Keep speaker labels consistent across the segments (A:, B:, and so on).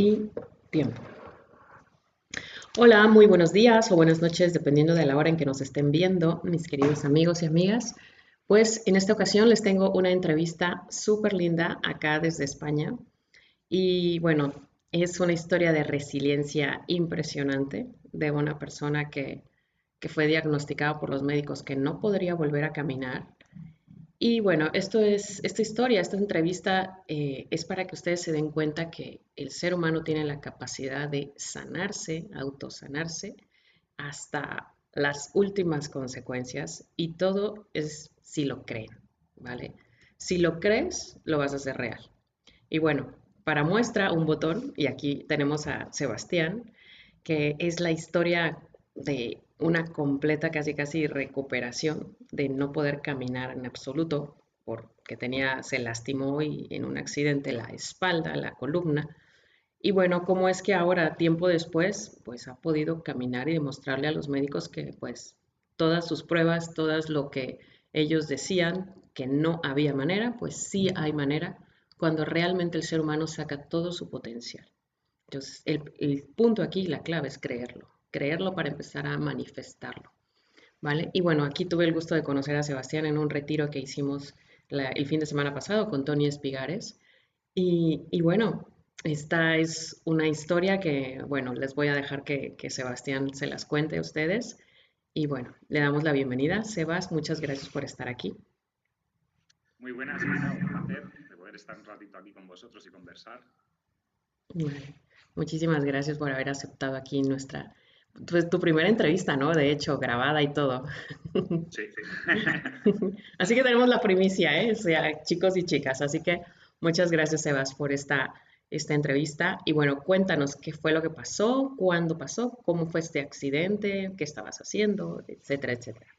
A: Y tiempo. Hola, muy buenos días o buenas noches, dependiendo de la hora en que nos estén viendo, mis queridos amigos y amigas. Pues en esta ocasión les tengo una entrevista súper linda acá desde España. Y bueno, es una historia de resiliencia impresionante de una persona que fue diagnosticada por los médicos que no podría volver a caminar. Y bueno, esta historia, esta entrevista es para que ustedes se den cuenta que el ser humano tiene la capacidad de sanarse, autosanarse, hasta las últimas consecuencias y todo es si lo creen, ¿vale? Si lo crees, lo vas a hacer real. Y bueno, para muestra un botón, y aquí tenemos a Sebastián, que es la historia de una completa casi casi recuperación de no poder caminar en absoluto porque se lastimó y en un accidente la espalda, la columna. Y bueno, cómo es que ahora, tiempo después, pues ha podido caminar y demostrarle a los médicos que pues todas sus pruebas, todas lo que ellos decían que no había manera, pues sí hay manera cuando realmente el ser humano saca todo su potencial. Entonces, el punto aquí, la clave es creerlo para empezar a manifestarlo, ¿vale? Y bueno, aquí tuve el gusto de conocer a Sebastián en un retiro que hicimos el fin de semana pasado con Tony Espigares. Y bueno, esta es una historia que, bueno, les voy a dejar que Sebastián se las cuente a ustedes. Y bueno, le damos la bienvenida. Sebas, muchas gracias por estar aquí.
B: Muy buenas, Elena, un placer de poder estar un ratito aquí con vosotros y conversar.
A: Vale. Muchísimas gracias por haber aceptado aquí pues tu primera entrevista, ¿no? De hecho, grabada y todo.
B: Sí.
A: Así que tenemos la primicia, ¿eh? O sea, chicos y chicas. Así que muchas gracias, Sebas, por esta entrevista. Y bueno, cuéntanos qué fue lo que pasó, cuándo pasó, cómo fue este accidente, qué estabas haciendo, etcétera, etcétera.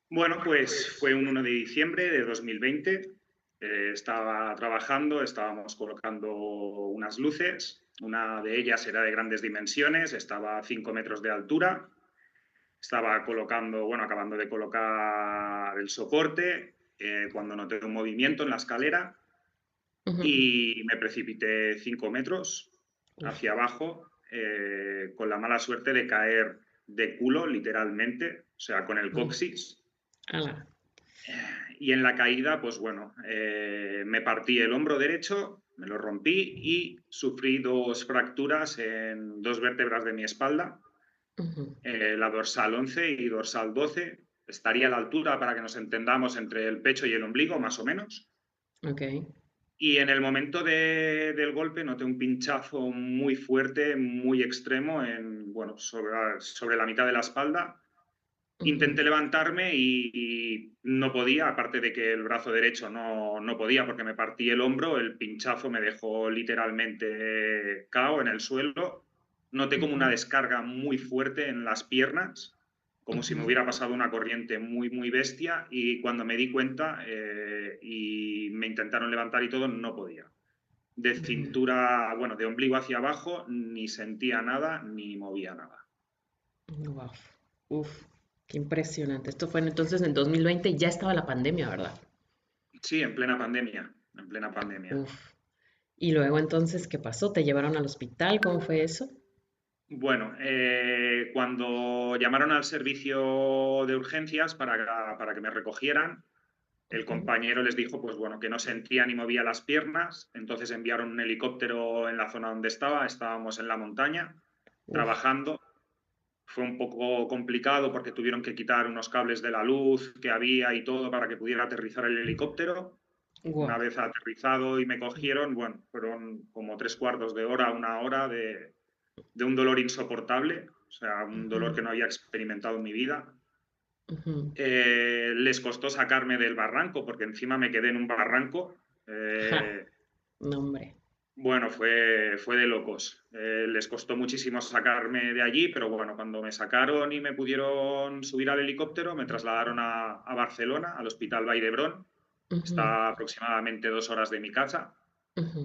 B: Bueno, pues fue un 1 de diciembre de 2020. Estaba trabajando, estábamos colocando unas luces. Una de ellas era de grandes dimensiones, estaba a 5 metros de altura. Estaba colocando, bueno, acabando de colocar el soporte, cuando noté un movimiento en la escalera
A: Ujú.
B: y me precipité 5 metros
A: Uf,
B: hacia abajo, con la mala suerte de caer de culo, literalmente, o sea, con el
A: mm,
B: coxis.
A: ala,
B: Y en la caída, pues bueno, me partí el hombro derecho, me lo rompí y sufrí dos fracturas en dos vértebras de mi espalda,
A: ujú,
B: la dorsal 11 y dorsal 12. Estaría a la altura, para que nos entendamos, entre el pecho y el ombligo, más o menos.
A: ok,
B: Y en el momento del golpe noté un pinchazo muy fuerte, muy extremo, bueno, sobre la mitad de la espalda.
A: ujú,
B: Intenté levantarme y no podía, aparte de que el brazo derecho no podía porque me partí el hombro, el pinchazo me dejó literalmente cao en el suelo. Noté como una
A: ujú,
B: descarga muy fuerte en las piernas, como si me
A: ujú,
B: hubiera pasado una corriente muy, muy bestia, y cuando me di cuenta y me intentaron levantar y todo, no podía. De
A: ujú.
B: cintura, bueno, de ombligo hacia abajo, ni sentía nada, ni movía nada.
A: Wow, uf, qué impresionante. Esto fue entonces en 2020, ya estaba la pandemia, ¿verdad?
B: Sí, en plena pandemia, en plena pandemia.
A: Uf. Y luego entonces, ¿qué pasó? ¿Te llevaron al hospital? ¿Cómo fue eso?
B: Bueno, cuando llamaron al servicio de urgencias para que me recogieran, el
A: Ujú.
B: compañero les dijo, pues bueno, que no sentía ni movía las piernas, entonces enviaron un helicóptero en la zona donde estábamos en la montaña,
A: Uf,
B: trabajando. Fue un poco complicado porque tuvieron que quitar unos cables de la luz que había y todo para que pudiera aterrizar el helicóptero. Una
A: wow.
B: vez aterrizado y me cogieron, bueno, fueron como 3 cuartos de hora, una hora de un dolor insoportable, o sea, un dolor
A: Ujú,
B: que no había experimentado en mi vida.
A: ujú.
B: Les costó sacarme del barranco, porque encima me quedé en un barranco.
A: Ja,
B: Eh,
A: no, hombre.
B: bueno, fue de locos. Les costó muchísimo sacarme de allí, pero bueno, cuando me sacaron y me pudieron subir al helicóptero, me trasladaron a Barcelona, al Hospital Vall d'Hebron.
A: Ujú,
B: Está a aproximadamente 2 horas de mi casa.
A: ujú,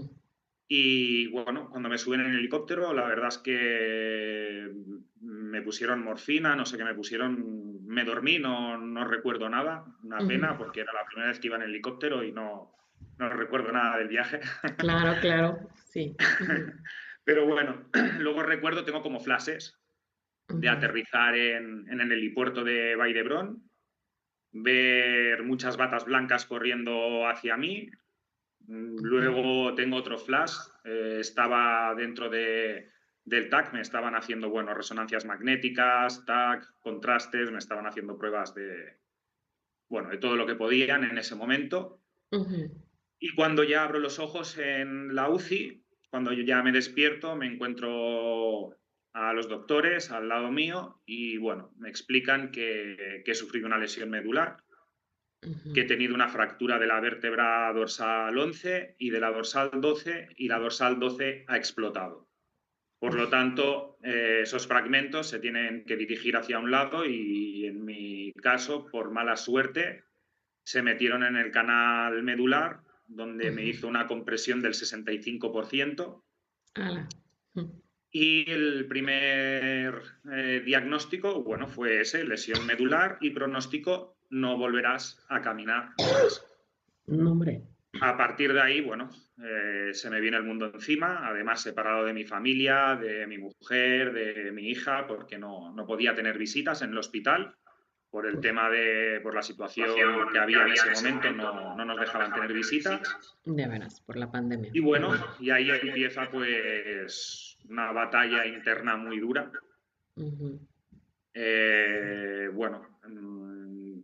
B: Y bueno, cuando me suben en el helicóptero, la verdad es que me pusieron morfina, no sé qué me pusieron, me dormí, no recuerdo nada, una
A: ujú.
B: pena porque era la primera vez que iba en helicóptero y no. no recuerdo nada del viaje.
A: Claro, claro, sí. Ujú,
B: Pero bueno, luego recuerdo, tengo como flashes de
A: ujú,
B: aterrizar en el helipuerto de Vall d'Hebron, ver muchas batas blancas corriendo hacia mí.
A: ujú.
B: Luego tengo otro flash, estaba dentro del TAC, me estaban haciendo, bueno, resonancias magnéticas, TAC, contrastes, me estaban haciendo pruebas de, bueno, de todo lo que podían en ese momento.
A: Ujú,
B: Y cuando ya abro los ojos en la UCI, cuando yo ya me despierto, me encuentro a los doctores al lado mío y, bueno, me explican que he sufrido una lesión medular, que he
A: ujú.
B: tenido una fractura de la vértebra dorsal 11 y de la dorsal 12 y la dorsal 12 ha explotado. Por lo
A: Uf,
B: tanto, esos fragmentos se tienen que dirigir hacia un lado y, en mi caso, por mala suerte, se metieron en el canal medular, donde me
A: ujú.
B: hizo una compresión del 65%.
A: Ala. Mm.
B: Y el primer diagnóstico, bueno, fue ese, lesión medular, y pronóstico, no volverás a caminar más.
A: No, hombre.
B: A partir de ahí, bueno, se me viene el mundo encima, además separado de mi familia, de mi mujer, de mi hija, porque no podía tener visitas en el hospital por el
A: Uf,
B: tema por la situación que había en ese momento, no nos dejaban tener visitas.
A: de veras, por la pandemia.
B: Y bueno,
A: Ujú,
B: y ahí empieza pues una batalla interna muy dura.
A: ujú.
B: Bueno,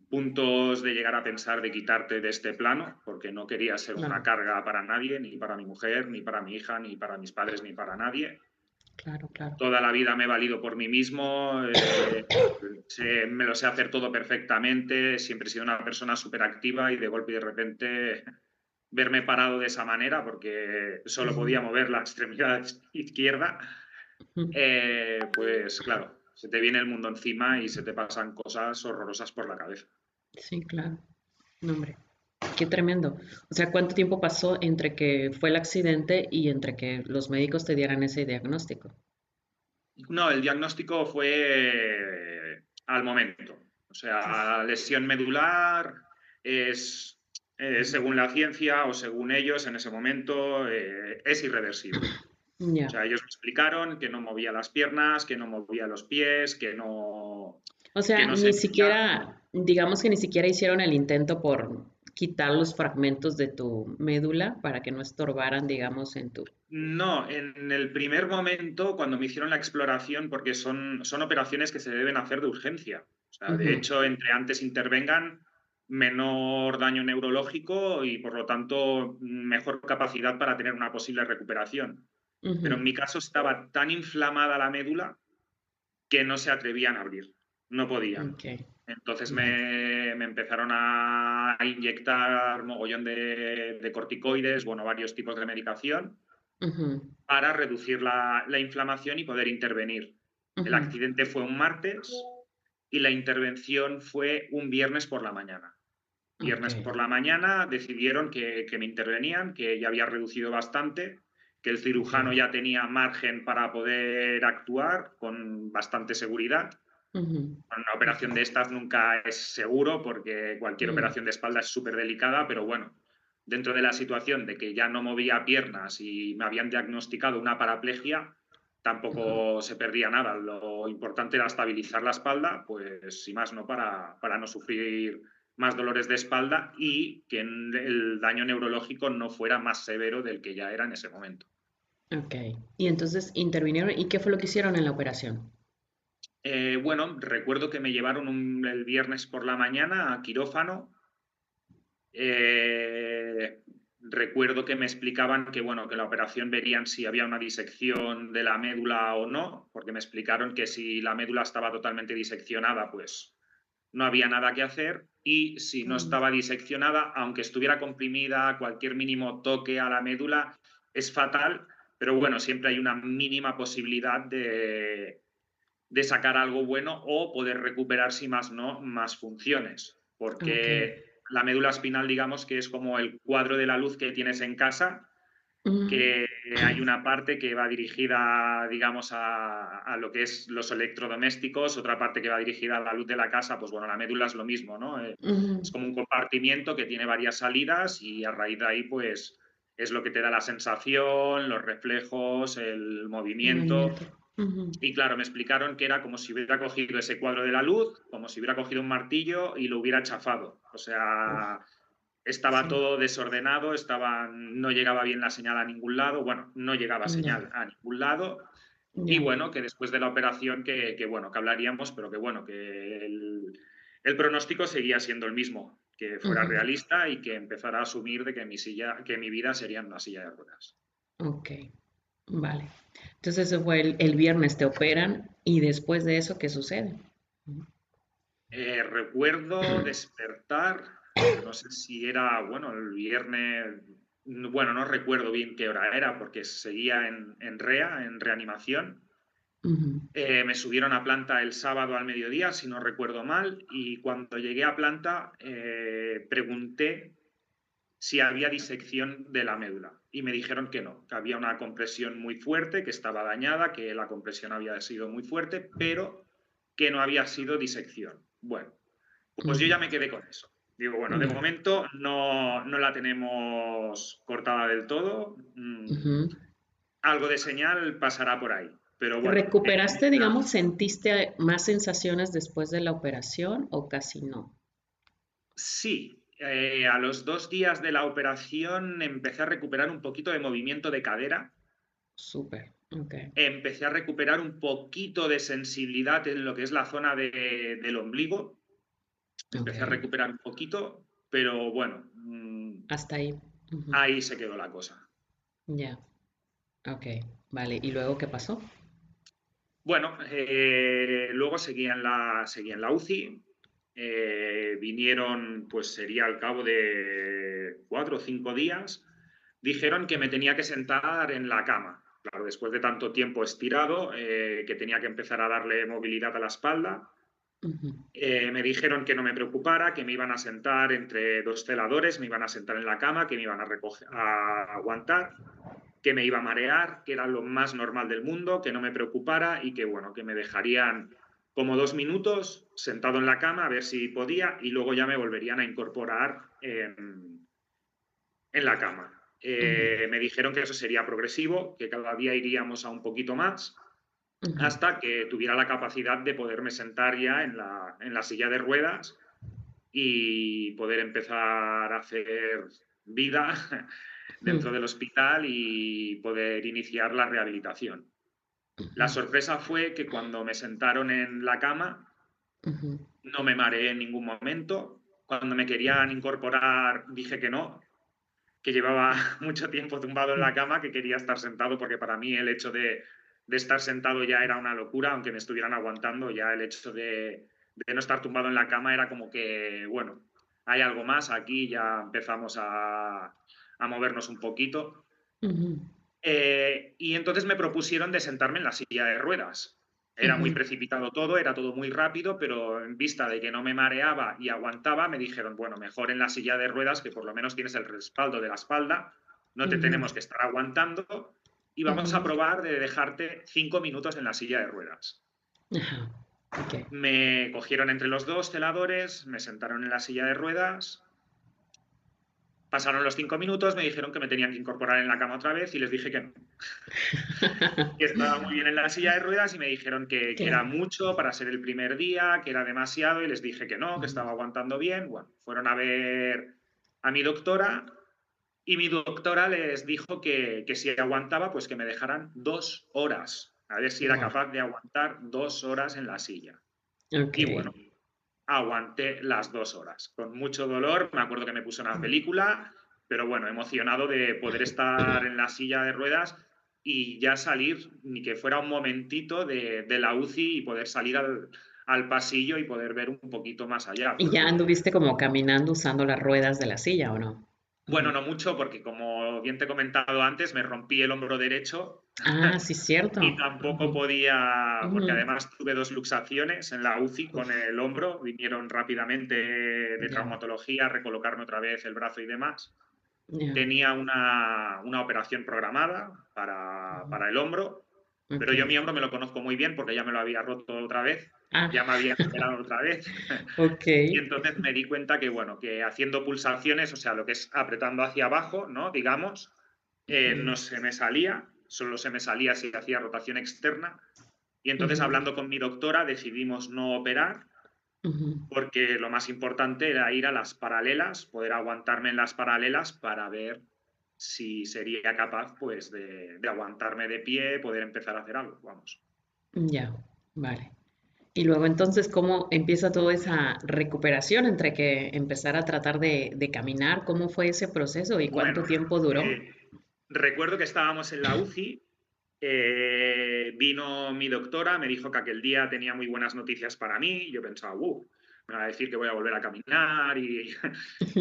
B: puntos de llegar a pensar de quitarte de este plano, porque no quería ser una
A: Claro,
B: carga para nadie, ni para mi mujer, ni para mi hija, ni para mis padres, ni para nadie.
A: claro, claro.
B: Toda la vida me he valido por mí mismo, me lo sé hacer todo perfectamente, siempre he sido una persona súper activa y de golpe y de repente verme parado de esa manera, porque solo podía
A: Ujú,
B: mover la extremidad izquierda,
A: ujú.
B: pues claro, se te viene el mundo encima y se te pasan cosas horrorosas por la cabeza.
A: Sí, claro. No, hombre. Qué tremendo. O sea, ¿cuánto tiempo pasó entre que fue el accidente y entre que los médicos te dieran ese diagnóstico?
B: No, el diagnóstico fue al momento. O
A: Uf,
B: sea, lesión medular es, según la ciencia o según ellos en ese momento, es irreversible. O
A: ya.
B: sea, ellos me explicaron que no movía las piernas, que no movía los pies,
A: O
B: que
A: sea,
B: no
A: ni
B: sentía.
A: siquiera, digamos que ni siquiera hicieron el intento por quitar los fragmentos de tu médula para que no estorbaran, digamos, en tu...
B: No, en el primer momento, cuando me hicieron la exploración, porque son operaciones que se deben hacer de urgencia. O sea, de
A: Ujú,
B: hecho, entre antes intervengan, menor daño neurológico y, por lo tanto, mejor capacidad para tener una posible recuperación. Pero en
A: ujú.
B: mi caso estaba tan inflamada la médula que no se atrevían a abrir, no podían.
A: Ok,
B: Entonces
A: vale.
B: me empezaron a inyectar mogollón de corticoides, bueno, varios tipos de medicación
A: Ujú,
B: para reducir la inflamación y poder intervenir. El
A: ujú.
B: accidente fue un martes y la intervención fue un viernes por la mañana.
A: Ok.
B: Viernes por la mañana decidieron que me intervenían, que ya había reducido bastante, que el
A: Ok.
B: cirujano ya tenía margen para poder actuar con bastante seguridad.
A: Ujú,
B: Una
A: ok.
B: operación de estas nunca es seguro porque cualquier
A: Mm,
B: operación de espalda es súper delicada, pero bueno, dentro de la situación de que ya no movía piernas y me habían diagnosticado una paraplegia,
A: ujú.
B: tampoco se perdía nada. Lo importante era estabilizar la espalda, pues sin más, ¿no? Para no sufrir más dolores de espalda y que el daño neurológico no fuera más severo del que ya era en ese momento.
A: Ok. Y entonces intervinieron. ¿Y qué fue lo que hicieron en la operación?
B: Bueno, recuerdo que me llevaron el viernes por la mañana a quirófano. Recuerdo que me explicaban que, bueno, que la operación verían si había una disección de la médula o no, porque me explicaron que si la médula estaba totalmente diseccionada, pues no había nada que hacer, y si no
A: Mm,
B: estaba diseccionada, aunque estuviera comprimida, cualquier mínimo toque a la médula es fatal, pero bueno, siempre hay una mínima posibilidad de sacar algo bueno o poder recuperar, si más no, más funciones.
A: ok.
B: Porque la médula espinal, digamos que es como el cuadro de la luz que tienes en casa,
A: Mm,
B: que hay una parte que va dirigida, digamos, a lo que es los electrodomésticos, otra parte que va dirigida a la luz de la casa. Pues bueno, la médula es lo mismo, ¿no? Es
A: ujú,
B: como un compartimiento que tiene varias salidas y a raíz de ahí, pues, es lo que te da la sensación, los reflejos, el movimiento.
A: movimiento. Ujú,
B: Y claro, me explicaron que era como si hubiera cogido ese cuadro de la luz, como si hubiera cogido un martillo y lo hubiera chafado. O
A: uf,
B: sea, estaba
A: sí,
B: todo desordenado, no llegaba bien la señal a ningún lado, bueno, no llegaba
A: ya,
B: señal a ningún lado. Y
A: ya.
B: bueno, que después de la operación bueno, que hablaríamos, pero que bueno, que el pronóstico seguía siendo el mismo, que fuera
A: Ujú,
B: realista y que empezara a asumir de que que mi vida sería en una silla de ruedas.
A: ok, vale. Entonces eso fue el viernes te operan y después de eso, ¿qué sucede?
B: Recuerdo despertar, no sé si era, bueno, el viernes, bueno, no recuerdo bien qué hora era porque seguía en REA, en reanimación.
A: Ujú,
B: Me subieron a planta el sábado al mediodía, si no recuerdo mal, y cuando llegué a planta pregunté si había disección de la médula y me dijeron que no, que había una compresión muy fuerte, que estaba dañada, que la compresión había sido muy fuerte, pero que no había sido disección. Bueno, pues yo
A: ujú,
B: ya me quedé con eso. Digo, bueno, de
A: ya,
B: momento no la tenemos cortada del todo.
A: ujú.
B: Algo de señal pasará por ahí. Pero bueno,
A: ¿Recuperaste, digamos, sentiste más sensaciones después de la operación o casi no?
B: sí, a los 2 días de la operación empecé a recuperar un poquito de movimiento de cadera,
A: Súper, ok,
B: empecé a recuperar un poquito de sensibilidad en lo que es la zona del ombligo,
A: ok.
B: empecé a recuperar un poquito, pero bueno,
A: Hasta ahí. Ujú,
B: ahí se quedó la cosa.
A: ya, ok, vale. ¿Y luego qué pasó?
B: Bueno, luego seguí en la UCI. Vinieron, pues sería al cabo de 4 o 5 días. Dijeron que me tenía que sentar en la cama. Claro, después de tanto tiempo estirado, que tenía que empezar a darle movilidad a la espalda.
A: Ujú,
B: Me dijeron que no me preocupara, que me iban a sentar entre dos celadores, me iban a sentar en la cama, que me iban a a aguantar, que me iba a marear, que era lo más normal del mundo, que no me preocupara y que, bueno, que me dejarían como 2 minutos sentado en la cama a ver si podía y luego ya me volverían a incorporar en la cama.
A: ujú,
B: Me dijeron que eso sería progresivo, que cada día iríamos a un poquito más
A: ujú,
B: hasta que tuviera la capacidad de poderme sentar ya en la silla de ruedas y poder empezar a hacer vida dentro
A: ujú,
B: del hospital y poder iniciar la rehabilitación. La sorpresa fue que cuando me sentaron en la cama
A: ujú,
B: no me mareé en ningún momento. Cuando me querían incorporar dije que no, que llevaba mucho tiempo tumbado en
A: ujú.
B: la cama, que quería estar sentado porque para mí el hecho de estar sentado ya era una locura, aunque me estuvieran aguantando, ya el hecho de no estar tumbado en la cama era como que, bueno, hay algo más aquí, ya empezamos a movernos un poquito.
A: Ujú,
B: Y entonces me propusieron de sentarme en la silla de ruedas. Era muy
A: ujú,
B: precipitado todo, era todo muy rápido, pero en vista de que no me mareaba y aguantaba, me dijeron, bueno, mejor en la silla de ruedas, que por lo menos tienes el respaldo de la espalda, no te
A: ujú,
B: tenemos que estar aguantando y vamos a
A: ujú.
B: probar de dejarte 5 minutos en la silla de ruedas.
A: Ajá, ok.
B: Me cogieron entre los dos celadores, me sentaron en la silla de ruedas. Pasaron los 5 minutos, me dijeron que me tenían que incorporar en la cama otra vez y les dije que no, que estaba muy bien en la silla de ruedas y me dijeron que era
A: Claro.
B: mucho para ser el primer día, que era demasiado y les dije que no, que
A: Ujú,
B: estaba aguantando bien. Bueno, fueron a ver a mi doctora y mi doctora les dijo que si aguantaba, pues que me dejaran 2 horas, a ver si era
A: wow,
B: capaz de aguantar 2 horas en la silla.
A: ok.
B: Y bueno, aguanté las 2 horas, con mucho dolor, me acuerdo que me puse una película, pero bueno, emocionado de poder estar en la silla de ruedas y ya salir, ni que fuera un momentito de la UCI y poder salir al pasillo y poder ver un poquito más allá,
A: ¿Y ya
B: porque
A: anduviste como caminando usando las ruedas de la silla o no?
B: bueno,
A: Ujú.
B: no mucho, porque como bien te he comentado antes, me rompí el hombro derecho
A: Ah, sí, cierto.
B: y tampoco
A: Ujú,
B: podía, porque
A: ujú,
B: además tuve 2 luxaciones en la UCI con
A: uf,
B: el hombro, vinieron rápidamente de
A: ya.
B: traumatología a recolocarme otra vez el brazo y demás.
A: Ya.
B: tenía una operación programada
A: Ujú.
B: para el hombro, pero yo
A: Ok.
B: mi hombro me lo conozco muy bien porque ya me lo había roto otra vez,
A: Ah,
B: ya me había operado otra vez.
A: ok.
B: Y entonces me di cuenta que, bueno, que haciendo pulsaciones, o sea, lo que es apretando hacia abajo, ¿no? Digamos,
A: Ujú,
B: no se me salía, solo se me salía si hacía rotación externa. Y entonces,
A: ujú,
B: hablando con mi doctora, decidimos no operar
A: ujú.
B: porque lo más importante era ir a las paralelas, poder aguantarme en las paralelas para ver si sería capaz, pues, de aguantarme de pie, poder empezar a hacer algo, vamos.
A: Ya, vale. Y luego entonces, ¿cómo empieza toda esa recuperación entre que empezar a tratar de caminar? ¿Cómo fue ese proceso y cuánto
B: Bueno,
A: tiempo duró?
B: eh, recuerdo que estábamos en la UCI, vino mi doctora, me dijo que aquel día tenía muy buenas noticias para mí. Yo pensaba, me va a decir que voy a volver a caminar y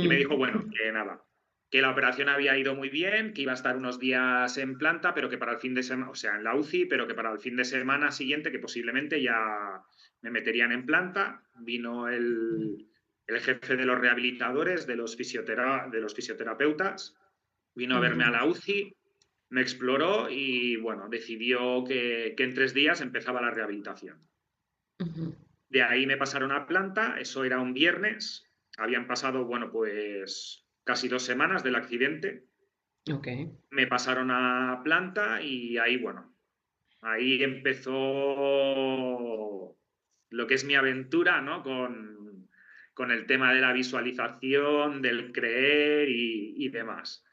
B: me dijo, bueno, que nada, que la operación había ido muy bien, que iba a estar unos días en planta, pero que para el fin de semana, o sea, en la UCI, pero que para el fin de semana siguiente, que posiblemente ya me meterían en planta. Vino el jefe de los rehabilitadores, de los fisioterapeutas, vino a verme a
A: Ujú,
B: la UCI, me exploró y, bueno, decidió que en 3 días empezaba la rehabilitación.
A: ujú.
B: De ahí me pasaron a planta, eso era un viernes, habían pasado, bueno, pues casi 2 semanas del accidente,
A: Ok.
B: me pasaron a planta y ahí, bueno, ahí empezó lo que es mi aventura, ¿no? Con el tema de la visualización, del creer y demás.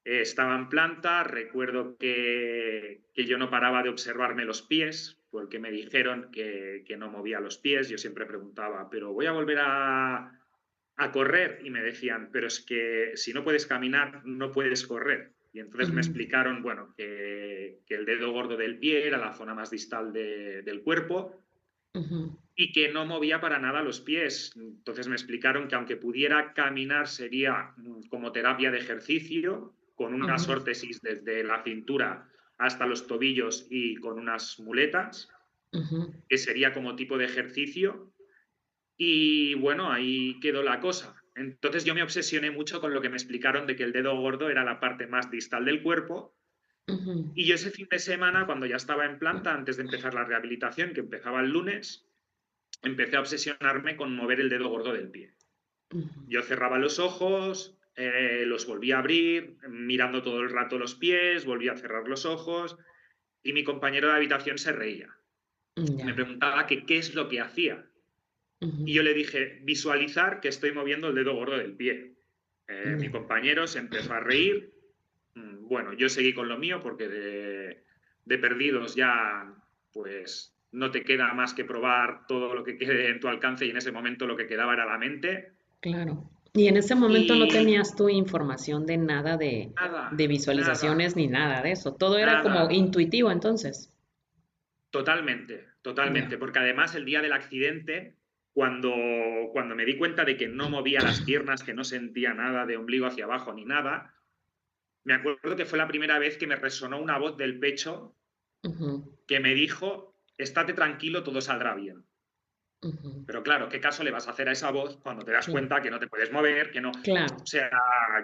B: Estaba en planta, recuerdo que yo no paraba de observarme los pies, porque me dijeron que no movía los pies. Yo siempre preguntaba, pero voy a volver a correr. Y me decían, pero es que si no puedes caminar, no puedes correr. Y entonces me
A: Ujú,
B: explicaron, bueno, que el dedo gordo del pie era la zona más distal del cuerpo
A: ujú,
B: y que no movía para nada los pies. Entonces me explicaron que aunque pudiera caminar sería como terapia de ejercicio, con unas
A: ujú,
B: órtesis desde la cintura hasta los tobillos y con unas muletas,
A: ujú.
B: que sería como tipo de ejercicio. Y bueno, ahí quedó la cosa. Entonces yo me obsesioné mucho con lo que me explicaron de que el dedo gordo era la parte más distal del cuerpo.
A: Ujú,
B: Y yo ese fin de semana, cuando ya estaba en planta, antes de empezar la rehabilitación, que empezaba el lunes, empecé a obsesionarme con mover el dedo gordo del pie.
A: ujú.
B: Yo cerraba los ojos, los volvía a abrir, mirando todo el rato los pies, volvía a cerrar los ojos y mi compañero de habitación se reía. Me
A: Ya.
B: preguntaba que qué es lo que hacía.
A: Ujú,
B: Y yo le dije, visualizar que estoy moviendo el dedo gordo del pie. Mi
A: ya.
B: compañero se empezó a reír. Bueno, yo seguí con lo mío porque de perdidos ya, pues no te queda más que probar todo lo que quede en tu alcance y en ese momento lo que quedaba era la mente.
A: Claro. Y en ese momento no
B: Y
A: tenías tu información de nada de
B: nada, nada,
A: visualizaciones ni nada de eso. Todo era como
B: nada.
A: intuitivo entonces.
B: Totalmente,
A: Ya.
B: totalmente. Porque además el día del accidente, cuando me di cuenta de que no movía las piernas, que no sentía nada de ombligo hacia abajo ni nada, me acuerdo que fue la primera vez que me resonó una voz del pecho
A: Ujú,
B: que me dijo, estate tranquilo, todo saldrá bien.
A: ujú.
B: Pero claro, ¿qué caso le vas a hacer a esa voz cuando te das
A: Claro.
B: cuenta que no te puedes mover, que no...
A: Claro.
B: O sea,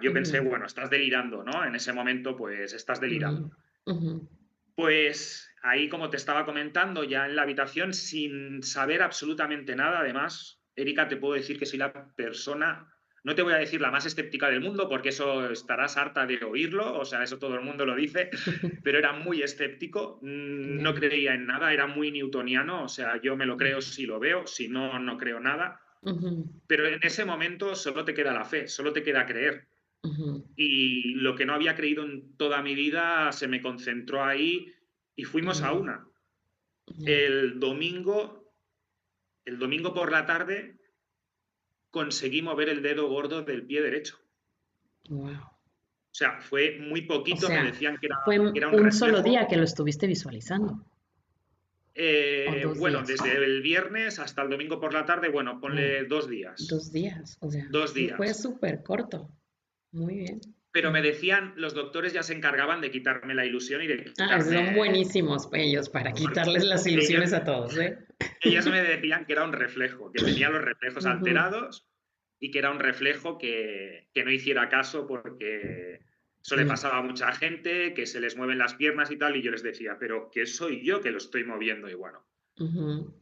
B: yo pensé,
A: Ujú,
B: bueno, estás delirando, ¿no? En ese momento, pues estás
A: ujú,
B: delirando.
A: ujú.
B: Pues ahí, como te estaba comentando, ya en la habitación, sin saber absolutamente nada, además, Erika, te puedo decir que soy la persona, no te voy a decir la más escéptica del mundo, porque eso estarás harta de oírlo, o sea, eso todo el mundo lo dice, pero era muy escéptico, no
A: Ya.
B: creía en nada, era muy newtoniano, o sea, yo me lo creo si lo veo, si no, no creo nada,
A: Ujú,
B: pero en ese momento solo te queda la fe, solo te queda creer.
A: ujú.
B: Y lo que no había creído en toda mi vida se me concentró ahí y fuimos a
A: Ujú,
B: una.
A: ya.
B: El domingo, el domingo por la tarde conseguí mover el dedo gordo del pie derecho.
A: Wow.
B: O sea, fue muy
A: O
B: poquito, me
A: sea,
B: decían
A: fue
B: que era un
A: un solo día
B: reflejo.
A: que lo estuviste visualizando. ¿O dos
B: Bueno,
A: días?
B: desde el viernes hasta el domingo por la tarde, bueno,
A: Oh,
B: ponle 2 días.
A: 2 días. O sea,
B: Dos
A: sí fue
B: días.
A: súper corto. Muy bien.
B: Pero me
A: Mm.
B: decían, los doctores ya se encargaban de quitarme la ilusión y de
A: Ah, son
B: quitarme...
A: buenísimos ellos para
B: Porque
A: quitarles las
B: ellos,
A: ilusiones a todos, ¿eh?
B: ellos me decían que era un reflejo, que tenía los reflejos
A: Ujú,
B: alterados y que era un reflejo que no hiciera caso porque eso le pasaba a mucha gente, que se les mueven las piernas y tal, y yo les decía, pero que soy yo que lo estoy moviendo y bueno.
A: Ujú.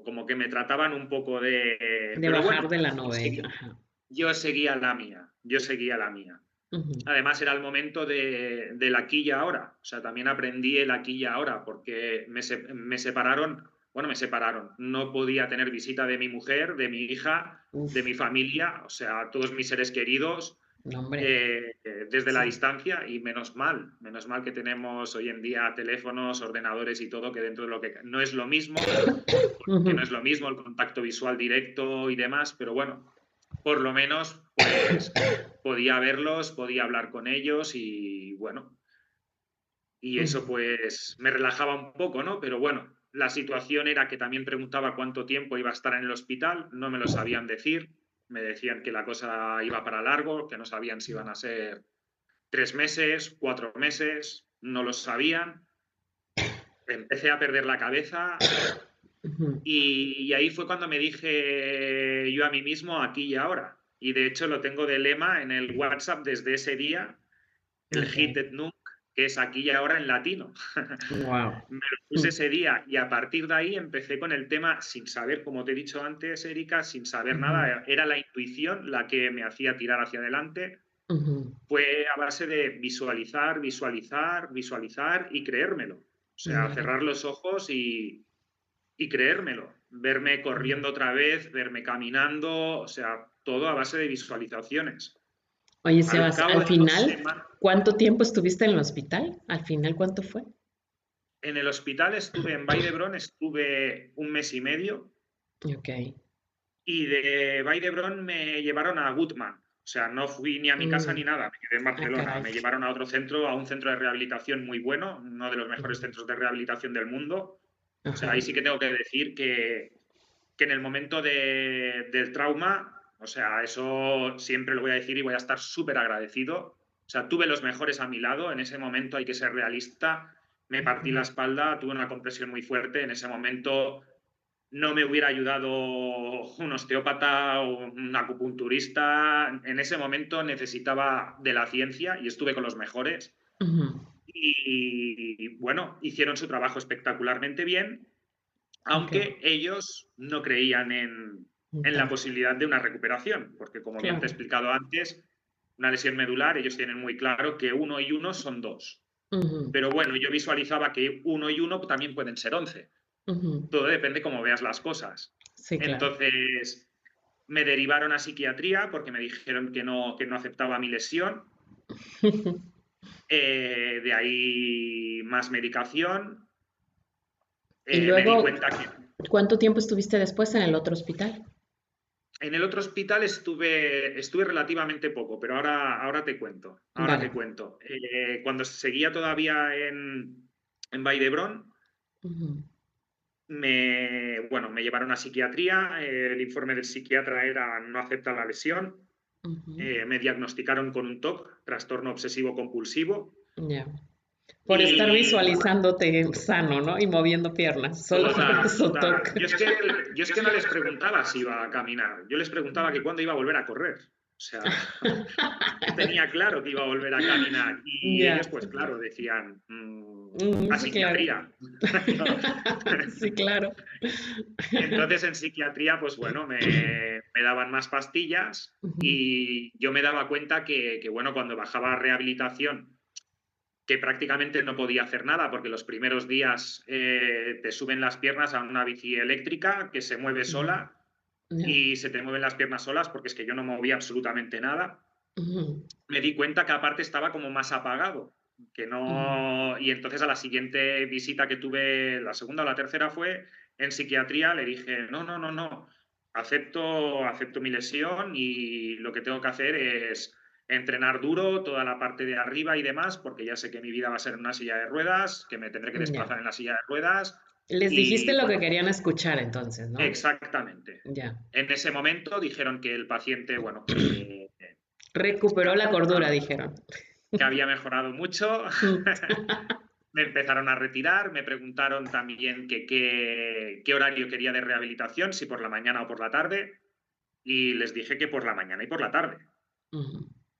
B: Como que me trataban un poco de...
A: De
B: Pero
A: bajar
B: bueno,
A: de la nube. Ajá.
B: yo seguía la mía, yo seguía la mía.
A: Ujú.
B: Además era el momento del aquí y ahora, o sea, también aprendí el aquí y ahora, porque me separaron, bueno, me separaron, no podía tener visita de mi mujer, de mi hija, de
A: Uf,
B: mi familia, o sea, todos mis seres queridos,
A: no, hombre.
B: desde la
A: Sí.
B: distancia y menos mal que tenemos hoy en día teléfonos, ordenadores y todo, que dentro de lo que no es lo mismo, que no es
A: Ujú.
B: lo mismo el contacto visual directo y demás, pero bueno, por lo menos pues podía verlos, podía hablar con ellos y bueno, y eso
A: Ujú.
B: pues me relajaba un poco, ¿no? Pero bueno, la situación era que también preguntaba cuánto tiempo iba a estar en el hospital, no me lo sabían decir, me decían que la cosa iba para largo, que no sabían si iban a ser 3 meses, 4 meses, no lo sabían. Empecé a perder la cabeza
A: Ujú.
B: y ahí fue cuando me dije yo a mí mismo aquí y ahora. Y de hecho lo tengo de lema en el WhatsApp desde ese día, el
A: Ok.
B: Hit et Nunc, que es aquí y ahora en latino.
A: Wow.
B: Me lo puse ese día y a partir de ahí empecé con el tema sin saber, como te he dicho antes, Erika, sin saber
A: Ujú.
B: nada. Era la intuición la que me hacía tirar hacia adelante.
A: Ujú.
B: Fue a base de visualizar, visualizar, visualizar y creérmelo. O sea,
A: Ya.
B: cerrar los ojos y creérmelo. Verme
A: Ujú.
B: corriendo otra vez, verme caminando, o sea, todo a base de visualizaciones.
A: Oye,
B: Al
A: Sebas,
B: cabo
A: al
B: de 2
A: final,
B: semanas,
A: ¿cuánto tiempo estuviste en el hospital? Al final, ¿cuánto fue?
B: en el hospital estuve en Vall d'Hebron, estuve un mes y medio,
A: Ok.
B: y de Vall d'Hebron me llevaron a Gutmann. O sea, no fui ni a mi casa
A: Mm.
B: ni nada, me quedé en
A: Ah,
B: Barcelona.
A: caray.
B: Me llevaron a otro centro, a un centro de rehabilitación muy bueno, uno de los mejores
A: Ujú.
B: centros de rehabilitación del mundo. O sea, ahí
A: Ajá.
B: sí que tengo que decir que en el momento del trauma, o sea, eso siempre lo voy a decir y voy a estar súper agradecido. O sea, tuve los mejores a mi lado, en ese momento hay que ser realista, me partí la
A: Ujú.
B: espalda, tuve una compresión muy fuerte, en ese momento no me hubiera ayudado un osteópata o un acupunturista, en ese momento necesitaba de la ciencia y estuve con los mejores.
A: Ujú.
B: Y bueno, hicieron su trabajo espectacularmente bien,
A: Ok.
B: aunque ellos no creían en la
A: Tanto.
B: posibilidad de una recuperación, porque como bien te he
A: Claro.
B: explicado antes, una lesión medular, ellos tienen muy claro que 1 y 1 son 2.
A: Ujú.
B: Pero bueno, yo visualizaba que 1 y 1 también pueden ser 11.
A: Ujú.
B: Todo depende cómo veas las cosas.
A: Sí, claro.
B: Entonces, me derivaron a psiquiatría porque me dijeron que no aceptaba mi lesión. De ahí más medicación.
A: Y
B: Me di
A: luego,
B: cuenta que
A: ¿cuánto tiempo estuviste después en el otro hospital?
B: en el otro hospital estuve relativamente poco, pero ahora te cuento. Ahora
A: Vale.
B: te cuento. Cuando seguía todavía en Vall d'Hebron,
A: Ujú.
B: bueno, me llevaron a psiquiatría. El informe del psiquiatra era no acepta la lesión.
A: Ujú.
B: Me diagnosticaron con un TOC, trastorno obsesivo compulsivo.
A: Ya. Por estar
B: Y
A: visualizándote sano, ¿no? Y moviendo piernas. Solo por
B: total,
A: eso
B: total.
A: toca.
B: Yo es que no les preguntaba si iba a caminar, yo les preguntaba que cuándo iba a volver a correr. O sea, yo tenía claro que iba a volver a caminar y
A: Ya.
B: ellos, pues claro, decían, a
A: Sí, claro.
B: psiquiatría.
A: Sí, claro.
B: Entonces en psiquiatría, pues bueno, me daban más pastillas
A: Ujú.
B: y yo me daba cuenta bueno, cuando bajaba a rehabilitación, que prácticamente no podía hacer nada porque los primeros días te suben las piernas a una bici eléctrica que se mueve
A: Ujú.
B: sola
A: Ya.
B: y se te mueven las piernas solas porque es que yo no movía absolutamente nada.
A: Ujú.
B: Me di cuenta que aparte estaba como más apagado, que
A: Ujú.
B: no... Y entonces a la siguiente visita que tuve, la segunda o la tercera fue en psiquiatría, le dije, no, no, no, no, acepto mi lesión y lo que tengo que hacer es entrenar duro toda la parte de arriba y demás, porque ya sé que mi vida va a ser en una silla de ruedas, que me tendré que
A: Ya.
B: desplazar en la silla de ruedas
A: Les dijiste
B: y
A: lo que
B: bueno,
A: querían escuchar entonces, ¿no?
B: exactamente.
A: Ya.
B: En ese momento dijeron que el paciente, bueno, que
A: Recuperó la cordura, dijeron.
B: había mejorado mucho Me empezaron a retirar, me preguntaron también qué horario quería de rehabilitación, si por la mañana o por la tarde, y les dije que por la mañana y por la tarde.
A: Ujú,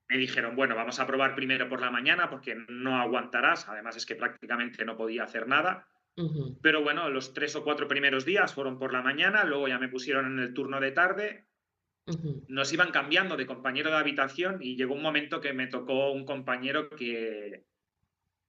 B: Me dijeron, bueno, vamos a probar primero por la mañana porque no aguantarás, además es que prácticamente no podía hacer nada.
A: ujú,
B: Pero bueno, los 3 o 4 primeros días fueron por la mañana, luego ya me pusieron en el turno de tarde,
A: ujú.
B: nos iban cambiando de compañero de habitación y llegó un momento que me tocó un compañero que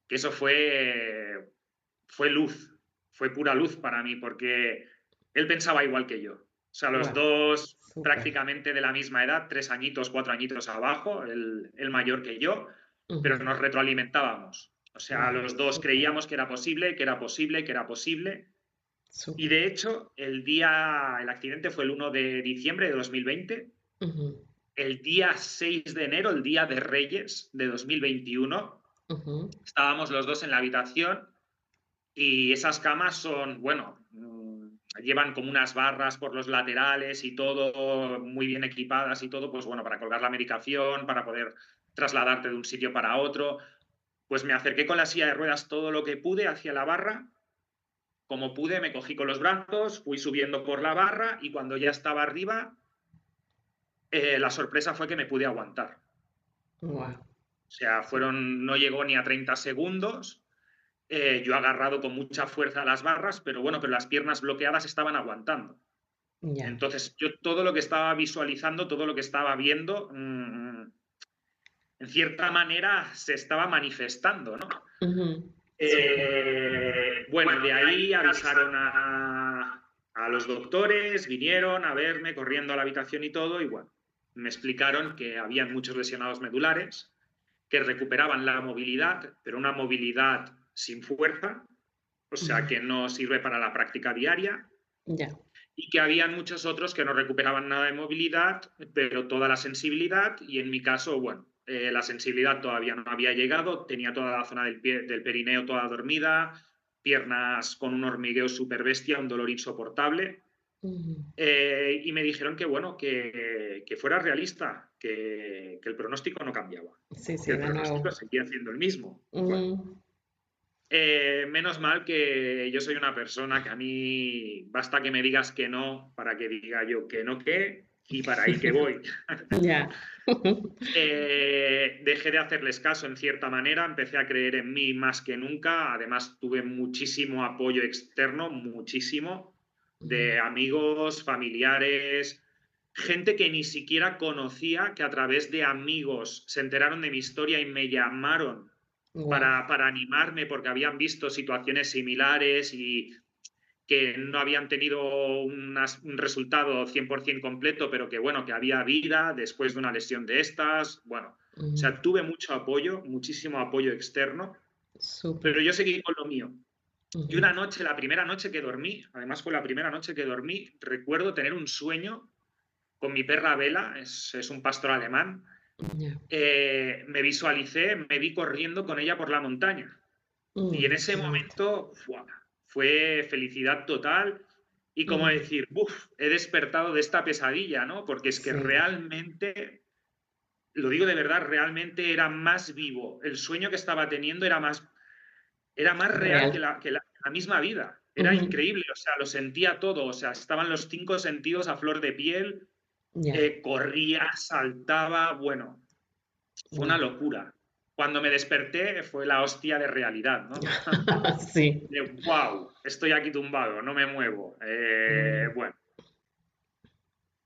B: eso fue luz, fue pura luz para mí, porque él pensaba igual que yo. O sea, los
A: Wow,
B: dos
A: súper.
B: prácticamente de la misma edad, 3 añitos, 4 añitos abajo, el mayor que yo, pero
A: Ujú,
B: nos retroalimentábamos. O sea,
A: wow,
B: los dos
A: súper,
B: creíamos que era posible, que era posible, que era posible. Y
A: súper.
B: de hecho, el accidente fue el 1 de diciembre de 2020.
A: Ujú,
B: El día 6 de enero, el día de Reyes de 2021,
A: ujú,
B: estábamos los dos en la habitación y esas camas son, bueno, llevan como unas barras por los laterales y todo, muy bien equipadas y todo, pues bueno, para colgar la medicación, para poder trasladarte de un sitio para otro. Pues me acerqué con la silla de ruedas todo lo que pude hacia la barra. Como pude, me cogí con los brazos, fui subiendo por la barra y cuando ya estaba arriba, la sorpresa fue que me pude aguantar.
A: wow,
B: O sea,
A: súper.
B: no llegó ni a 30 segundos. Yo agarrado con mucha fuerza a las barras, pero bueno, pero las piernas bloqueadas estaban aguantando.
A: Ya.
B: Entonces, yo todo lo que estaba visualizando, todo lo que estaba viendo, en cierta manera se estaba manifestando, ¿no?
A: Ujú, súper.
B: Bueno, de ahí avisaron a los doctores, vinieron a verme corriendo a la habitación y todo, y bueno, me explicaron que habían muchos lesionados medulares, que recuperaban la movilidad, pero una movilidad sin fuerza, o sea,
A: Ujú,
B: que no sirve para la práctica diaria,
A: ya.
B: y que habían muchos otros que no recuperaban nada de movilidad, pero toda la sensibilidad, y en mi caso, bueno, la sensibilidad todavía no había llegado, tenía toda la zona del perineo toda dormida, piernas con un hormigueo súper bestia, un dolor insoportable,
A: Ujú.
B: y me dijeron que, bueno, que fuera realista, que el pronóstico no cambiaba,
A: Sí,
B: que
A: sí,
B: el
A: de
B: pronóstico
A: nuevo.
B: seguía siendo el mismo. Bueno,
A: Ujú,
B: menos mal que yo soy una persona que a mí basta que me digas que no para que diga yo que no qué y para ahí que voy.
A: ya.
B: Dejé de hacerles caso en cierta manera, empecé a creer en mí más que nunca, además tuve muchísimo apoyo externo, muchísimo, de
A: Ujú,
B: amigos, familiares, gente que ni siquiera conocía, que a través de amigos se enteraron de mi historia y me llamaron
A: wow.
B: para animarme porque habían visto situaciones similares y que no habían tenido un resultado 100% completo, pero que bueno, que había vida después de una lesión de estas. Bueno, o
A: Ujú,
B: sea, tuve mucho apoyo, muchísimo apoyo externo,
A: súper.
B: pero yo seguí con lo mío. Y
A: Ujú,
B: una noche, la primera noche que dormí, además fue la primera noche que dormí, recuerdo tener un sueño con mi perra Vela, es un pastor alemán.
A: ya.
B: Me visualicé, me vi corriendo con ella por la montaña. Y en ese
A: Qué bonito.
B: momento fue felicidad total y como
A: Ujú,
B: decir, ¡buf! He despertado de esta pesadilla, ¿no? Porque es que
A: sí,
B: realmente, lo digo de verdad, realmente era más vivo. El sueño que estaba teniendo era más real que
A: real.
B: la misma vida. Era
A: Ujú,
B: increíble, o sea, lo sentía todo, o sea, estaban los 5 sentidos a flor de piel,
A: ya.
B: corría, saltaba, bueno, fue una
A: Wow.
B: locura. Cuando me desperté fue la hostia de realidad, ¿no?
A: Sí.
B: De wow, estoy aquí tumbado, no me muevo.
A: Mm,
B: Bueno,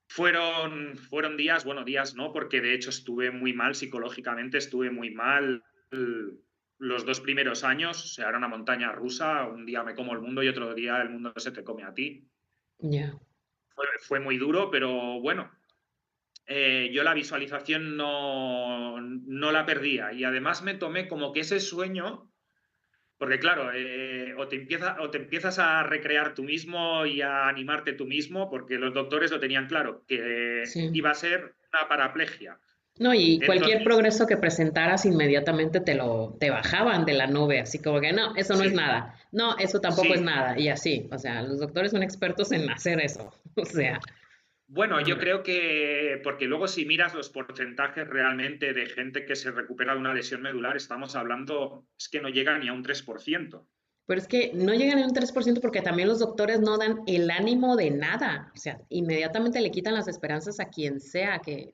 B: fueron días, bueno, días no, porque de hecho estuve muy mal psicológicamente, estuve muy mal los 2 primeros años, o sea, era una montaña rusa, un día me como el mundo y otro día el mundo se te come a ti.
A: ya.
B: Fue muy duro, pero bueno, yo la visualización no la perdía y además me tomé como que ese sueño. Porque claro, o te empiezas a recrear tú mismo y a animarte tú mismo, porque los doctores lo tenían claro, que
A: Sí.
B: iba a ser una paraplegia.
A: No, y cualquier
B: Entonces,
A: progreso que presentaras inmediatamente te bajaban de la nube, así como que no, eso no es
B: sí,
A: nada. No, eso tampoco es
B: sí,
A: nada. Y así, o sea, los doctores son expertos en hacer eso. O sea,
B: Bueno, yo
A: Ya.
B: creo que, porque luego si miras los porcentajes realmente de gente que se recupera de una lesión medular, estamos hablando, es que no llega ni a un 3%.
A: Pero es que no llegan a un 3% porque también los doctores no dan el ánimo de nada. O sea, inmediatamente le quitan las esperanzas a quien sea que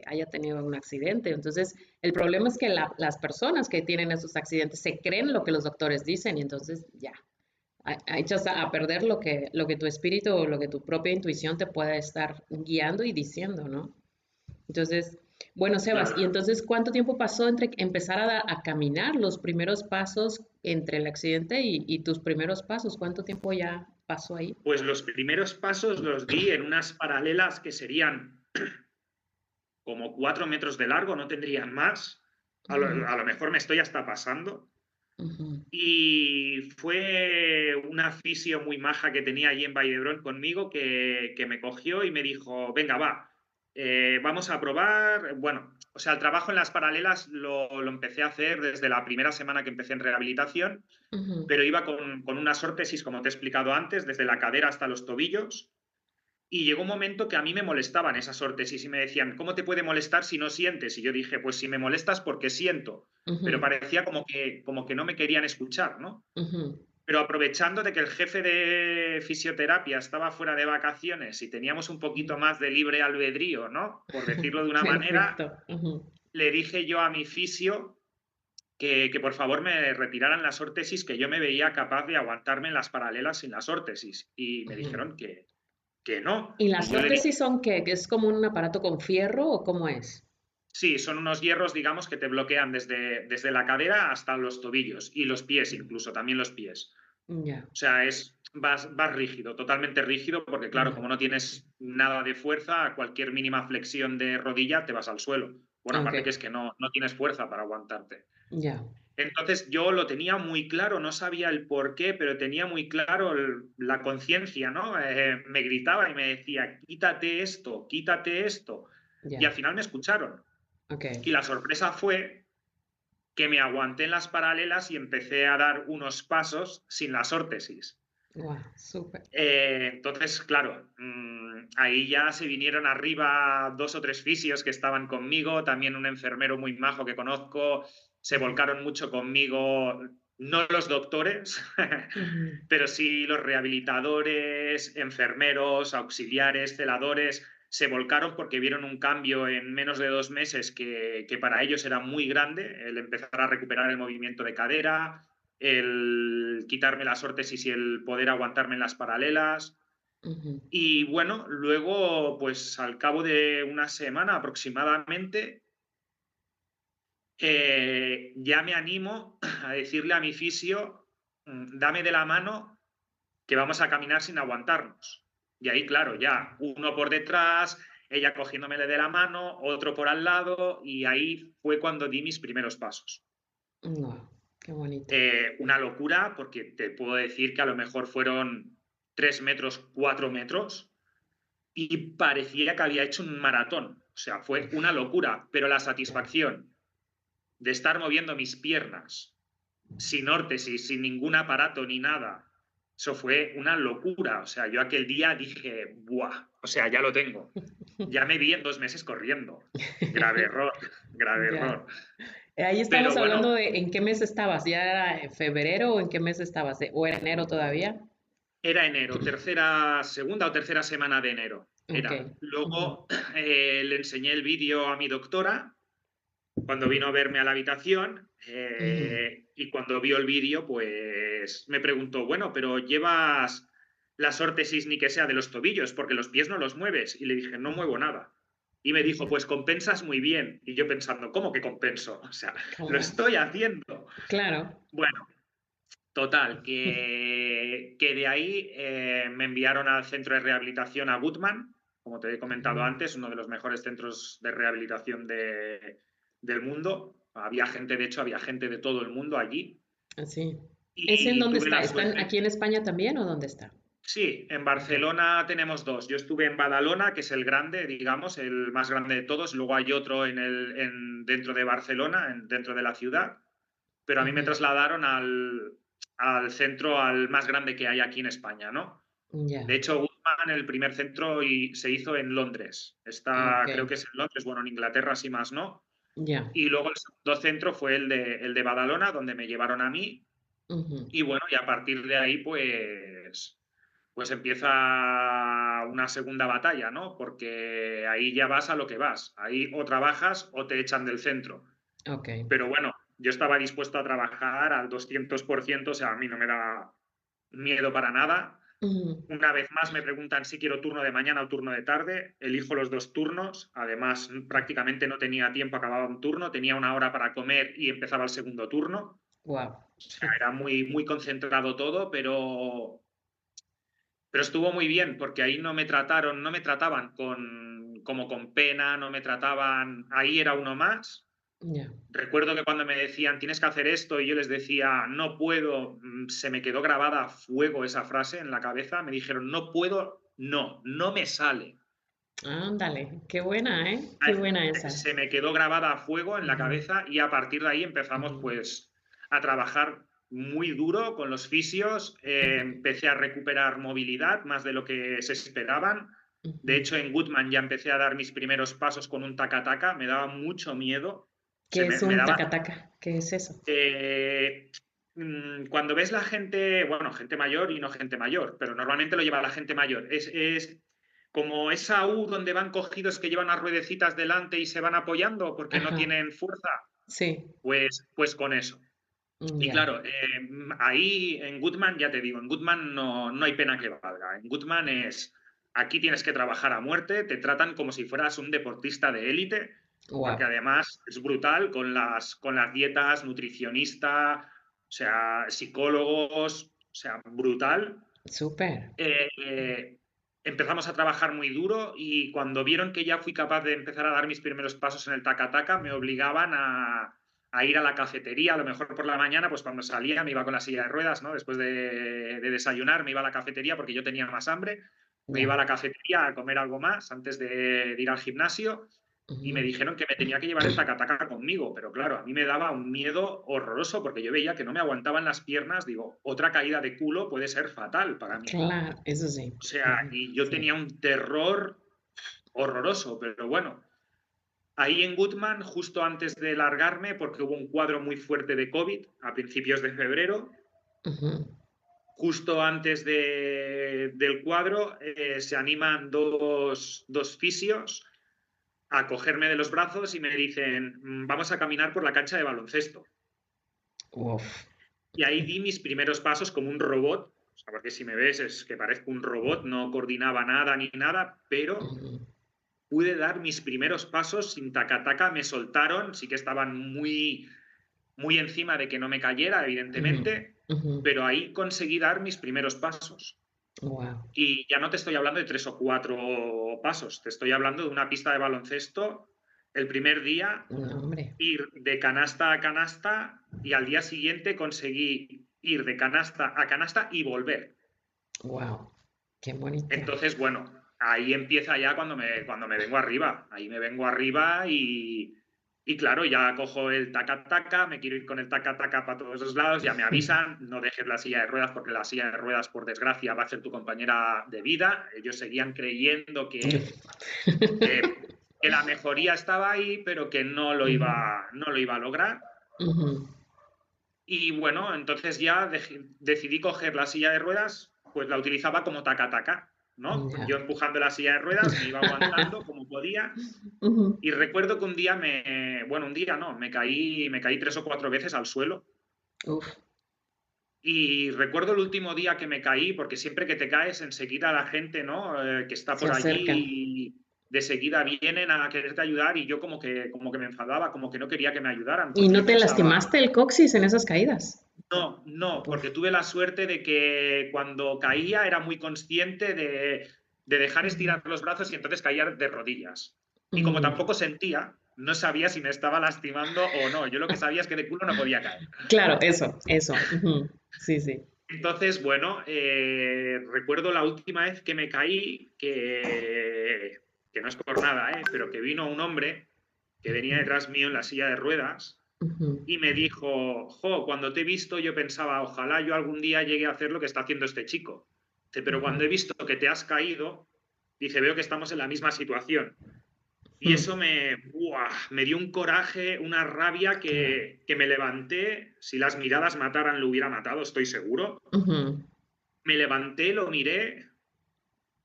A: haya tenido un accidente. Entonces, el problema es que las personas que tienen esos accidentes se creen lo que los doctores dicen y entonces ya, echas a perder lo que tu espíritu o lo que tu propia intuición te puede estar guiando y diciendo, ¿no? Entonces, bueno, Sebas, ¿y
B: Claro.
A: entonces cuánto tiempo pasó entre empezar a caminar los primeros pasos entre el accidente y tus primeros pasos? ¿Cuánto tiempo ya pasó ahí?
B: Pues los primeros pasos los di en unas paralelas que serían como 4 metros de largo, no tendrían más.
A: Ujú,
B: A lo mejor me estoy hasta pasando.
A: ujú,
B: Y fue una fisio muy maja que tenía allí en Vallebrón conmigo que me cogió y me dijo, venga, va, vamos a probar. Bueno, o sea, el trabajo en las paralelas lo empecé a hacer desde la primera semana que empecé en rehabilitación,
A: ujú.
B: pero iba con unas órtesis, como te he explicado antes, desde la cadera hasta los tobillos. Y llegó un momento que a mí me molestaban esas órtesis y me decían, ¿cómo te puede molestar si no sientes? Y yo dije, pues si me molestas porque siento. Pero
A: Ujú,
B: parecía como que no me querían escuchar, ¿no?
A: ujú.
B: Pero aprovechando de que el jefe de fisioterapia estaba fuera de vacaciones y teníamos un poquito más de libre albedrío, ¿no? Por decirlo de una manera,
A: Perfecto. Ujú,
B: le dije yo a mi fisio que por favor me retiraran las órtesis, que yo me veía capaz de aguantarme en las paralelas sin las órtesis. Y me
A: ujú.
B: dijeron que no.
A: ¿Y
B: Y
A: las
B: yo le dije,
A: órtesis son qué? ¿Que es como un aparato con fierro o cómo es?
B: sí, son unos hierros, digamos, que te bloquean desde la cadera hasta los tobillos y los pies incluso, también los pies.
A: Ya,
B: O sea, vas rígido, totalmente rígido, porque claro,
A: ya.
B: como no tienes nada de fuerza, a cualquier mínima flexión de rodilla te vas al suelo. Bueno,
A: Ok,
B: aparte que es que no tienes fuerza para aguantarte.
A: ya.
B: Entonces yo lo tenía muy claro, no sabía el por qué, pero tenía muy claro la conciencia, ¿no? Me gritaba y me decía, quítate esto, quítate esto. Y
A: Ya.
B: al final me escucharon.
A: Ok.
B: Y la sorpresa fue que me aguanté en las paralelas y empecé a dar unos pasos sin las órtesis.
A: Wow, súper.
B: Entonces, claro, ahí ya se vinieron arriba dos o tres fisios que estaban conmigo, también un enfermero muy majo que conozco, se
A: Ujú,
B: volcaron mucho conmigo, no los doctores,
A: ujú,
B: pero sí los rehabilitadores, enfermeros, auxiliares, celadores, se volcaron porque vieron un cambio en menos de 2 meses que para ellos era muy grande, el empezar a recuperar el movimiento de cadera, el quitarme las órtesis y el poder aguantarme en las paralelas.
A: ujú.
B: Y bueno, luego, pues al cabo de una semana aproximadamente, ya me animo a decirle a mi fisio, dame de la mano que vamos a caminar sin aguantarnos. Y ahí, claro, ya uno por detrás, ella cogiéndomele de la mano, otro por al lado, y ahí fue cuando di mis primeros pasos.
A: Wow, qué bonito.
B: Una locura, porque te puedo decir que a lo mejor fueron 3 metros, 4 metros, y parecía que había hecho un maratón. O sea, fue una locura, pero la satisfacción de estar moviendo mis piernas sin órtesis, sin ningún aparato ni nada, eso fue una locura. O sea, yo aquel día dije, ¡buah! O sea, ya lo tengo. Ya me vi en 2 meses corriendo. Grave error, grave
A: Ya.
B: error.
A: Ahí
B: Pero
A: estamos hablando
B: bueno,
A: de en qué mes estabas. ¿Ya era en febrero o en qué mes estabas? ¿O era enero todavía?
B: era enero, segunda o tercera semana de enero.
A: Ok.
B: Era.
A: Ujú,
B: Luego le enseñé el vídeo a mi doctora cuando vino a verme a la habitación
A: ujú.
B: y cuando vio el vídeo, pues me preguntó, bueno, pero llevas las órtesis ni que sea de los tobillos, porque los pies no los mueves. Y le dije, no muevo nada. Y me dijo,
A: Ya.
B: pues compensas muy bien. Y yo pensando, ¿cómo que compenso? O sea, lo
A: ¿Cómo?
B: estoy haciendo.
A: Claro.
B: Bueno, total, que de ahí me enviaron al centro de rehabilitación a Goodman, como te he comentado
A: Ujú.
B: antes, uno de los mejores centros de rehabilitación del mundo. Había gente, de hecho, había gente de todo el mundo allí.
A: Así. ¿Ese en
B: Y
A: dónde
B: tuve
A: está?
B: la
A: ¿Están
B: suerte.
A: aquí en España también o dónde está?
B: Sí, en
A: Ok.
B: Barcelona tenemos dos. Yo estuve en Badalona, que es el grande, digamos, el más grande de todos. Luego hay otro dentro de Barcelona, dentro de la ciudad. Pero a mí me
A: Ujú.
B: trasladaron al centro, al más grande que hay aquí en España, ¿no?
A: Ya.
B: De hecho, Goodman Goodman, el primer centro y se hizo en Londres.
A: Ok,
B: Está, creo que es en Londres, bueno, en Inglaterra sí más no.
A: ya.
B: Y luego el segundo centro fue el de Badalona, donde me llevaron a mí.
A: Ujú.
B: Y bueno, y a partir de ahí, pues empieza una segunda batalla, ¿no? Porque ahí ya vas a lo que vas. Ahí o trabajas o te echan del centro.
A: Ok.
B: Pero bueno, yo estaba dispuesto a trabajar al 200%, o sea, a mí no me da miedo para nada.
A: Ujú.
B: Una vez más me preguntan si quiero turno de mañana o turno de tarde. Elijo los dos turnos. Además, prácticamente no tenía tiempo, acababa un turno, tenía una hora para comer y empezaba el segundo turno.
A: Wow.
B: O sea, era muy, muy concentrado todo, pero estuvo muy bien porque ahí no me trataban como con pena, no me trataban, ahí era uno más.
A: Ya.
B: Recuerdo que cuando me decían tienes que hacer esto y yo les decía no puedo, se me quedó grabada a fuego esa frase en la cabeza. Me dijeron no puedo, no, no me sale.
A: Ándale, qué buena, ¿eh? Qué buena esa.
B: Se me quedó grabada a fuego en la
A: Ujú,
B: cabeza y a partir de ahí empezamos
A: ujú,
B: pues a trabajar muy duro con los fisios.
A: ujú,
B: Empecé a recuperar movilidad más de lo que se esperaban. De
A: ujú.
B: hecho, en Goodman ya empecé a dar mis primeros pasos con un taca-taca. Me daba mucho miedo.
A: ¿Qué es
B: Me
A: un
B: daba
A: tacataca? ¿Qué es eso?
B: eh, cuando ves la gente, bueno, gente mayor y no gente mayor, pero normalmente lo lleva la gente mayor. Es como esa U donde van cogidos que llevan las ruedecitas delante y se van apoyando porque no
A: Ajá,
B: tienen fuerza,
A: sí,
B: pues con eso. Y
A: ya.
B: claro, ahí en Goodman, ya te digo, en Goodman no hay pena que valga. En Goodman aquí tienes que trabajar a muerte, te tratan como si fueras un deportista de élite, porque
A: Wow,
B: además es brutal con las dietas, nutricionista, o sea, psicólogos, o sea, brutal.
A: súper.
B: Eh, empezamos a trabajar muy duro y cuando vieron que ya fui capaz de empezar a dar mis primeros pasos en el taca-taca, me obligaban a ir a la cafetería, a lo mejor por la mañana, pues cuando salía me iba con la silla de ruedas, ¿no? Después de desayunar me iba a la cafetería porque yo tenía más hambre, me iba a
A: Ya.
B: la cafetería a comer algo más antes de ir al gimnasio y me
A: Ujú.
B: dijeron que me tenía que llevar el tacataca conmigo, pero claro, a mí me daba un miedo horroroso porque yo veía que no me aguantaban las piernas, digo, otra caída de culo puede ser fatal para mí.
A: Claro, eso sí.
B: O sea,
A: Ujú,
B: y yo
A: sí.
B: tenía un terror horroroso, pero bueno, ahí en Goodman, justo antes de largarme, porque hubo un cuadro muy fuerte de COVID a principios de febrero,
A: Ujú.
B: justo antes del cuadro se animan dos fisios a cogerme de los brazos y me dicen, vamos a caminar por la cancha de baloncesto.
A: Uf.
B: Y ahí di mis primeros pasos como un robot, o sea, porque si me ves es que parezco un robot, no coordinaba nada ni nada, pero
A: Ujú,
B: pude dar mis primeros pasos sin taca-taca, me soltaron, sí que estaban muy, muy encima de que no me cayera,
A: ujú,
B: evidentemente,
A: ujú.
B: pero ahí conseguí dar mis primeros pasos.
A: Wow.
B: Y ya no te estoy hablando de 3 o 4 pasos, te estoy hablando de una pista de baloncesto. El primer día,
A: No, hombre.
B: ir de canasta a canasta y al día siguiente conseguí ir de canasta a canasta y volver.
A: Wow. Qué bonito.
B: Entonces, bueno, ahí empieza ya cuando me vengo arriba. Ahí me vengo arriba y claro, ya cojo el taca-taca, me quiero ir con el taca-taca para todos los lados, ya me avisan, no dejes la silla de ruedas porque la silla de ruedas, por desgracia, va a ser tu compañera de vida. Ellos seguían creyendo que la mejoría estaba ahí, pero que
A: Ujú,
B: no lo iba a lograr.
A: ujú.
B: Y bueno, entonces ya decidí coger la silla de ruedas, pues la utilizaba como taca-taca, ¿no?
A: Ya.
B: Yo empujando la silla de ruedas me iba aguantando como podía.
A: Ujú.
B: Y recuerdo que un día bueno, un día no, me caí 3 o 4 veces al suelo.
A: Uf.
B: Y recuerdo el último día que me caí, porque siempre que te caes, enseguida la gente, ¿no? Que está
A: Se
B: por
A: acercan.
B: allí, de seguida vienen a quererte ayudar y yo como que me enfadaba, como que no quería que me ayudaran,
A: ¿Y
B: porque
A: no
B: yo
A: te
B: pensaba,
A: lastimaste el coxis en esas caídas?
B: no, no,
A: Uf.
B: porque tuve la suerte de que cuando caía era muy consciente de dejar
A: Ujú,
B: estirar los brazos y entonces caía de rodillas. Y como
A: ujú.
B: tampoco sentía, no sabía si me estaba lastimando o no. Yo lo que sabía es que de culo no podía caer.
A: Claro, eso. Ujú. Sí, sí.
B: Entonces, bueno, recuerdo la última vez que me caí, que no es por nada, pero que vino un hombre que venía
A: Ujú,
B: detrás mío en la silla de ruedas
A: ujú.
B: y me dijo, jo, cuando te he visto yo pensaba, ojalá yo algún día llegue a hacer lo que está haciendo este chico. Dice, pero cuando he visto que te has caído, dice, veo que estamos en la misma situación. Y eso me dio un coraje, una rabia
A: Claro.
B: que me levanté. Si las miradas mataran, lo hubiera matado, estoy seguro.
A: Ujú.
B: Me levanté, lo miré
A: No,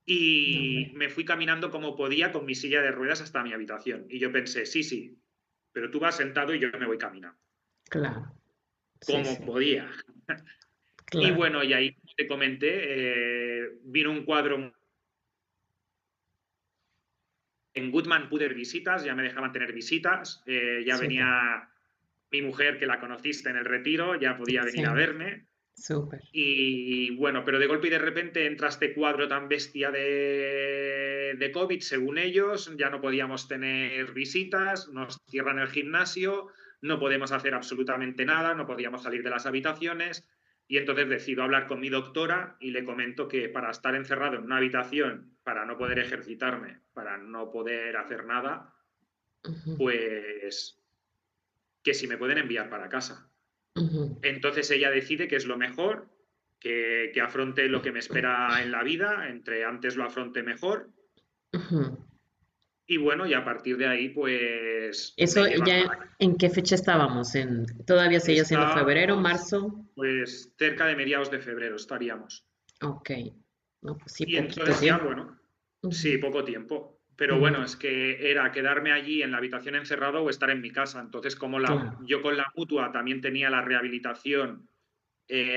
B: y
A: hombre.
B: me fui caminando como podía con mi silla de ruedas hasta mi habitación. Y yo pensé, sí, sí, pero tú vas sentado y yo me voy caminando.
A: Claro. Sí,
B: Como
A: sí.
B: podía. Y
A: Claro.
B: bueno, y ahí como te comenté, vino un cuadro. En Goodman pude ver visitas, ya me dejaban tener visitas, ya
A: Súper.
B: venía mi mujer, que la conociste en el retiro, ya podía venir a
A: Sí.
B: verme.
A: Súper.
B: Y bueno, pero de golpe y de repente entra este cuadro tan bestia de COVID, según ellos, ya no podíamos tener visitas, nos cierran el gimnasio, no podemos hacer absolutamente nada, no podíamos salir de las habitaciones. Y entonces decido hablar con mi doctora y le comento que para estar encerrado en una habitación, para no poder ejercitarme, para no poder hacer nada,
A: Ujú.
B: pues que si me pueden enviar para casa.
A: Ujú.
B: Entonces ella decide que es lo mejor, que afronte lo que me espera en la vida, entre antes lo afronte mejor.
A: Ujú.
B: Y bueno, y a partir de ahí, pues
A: Eso
B: me llevan
A: ya,
B: para acá.
A: ¿en qué fecha estábamos? Todavía seguía siendo febrero,
B: Estábamos,
A: marzo.
B: pues, cerca de mediados de febrero estaríamos.
A: Ok. No, pues sí,
B: Y
A: poquito
B: entonces ya,
A: tiempo.
B: bueno, sí,
A: Ujú.
B: poco tiempo. Pero bueno,
A: Ujú.
B: es que era quedarme allí en la habitación encerrado o estar en mi casa. Entonces, como
A: Claro.
B: yo con la mutua también tenía la rehabilitación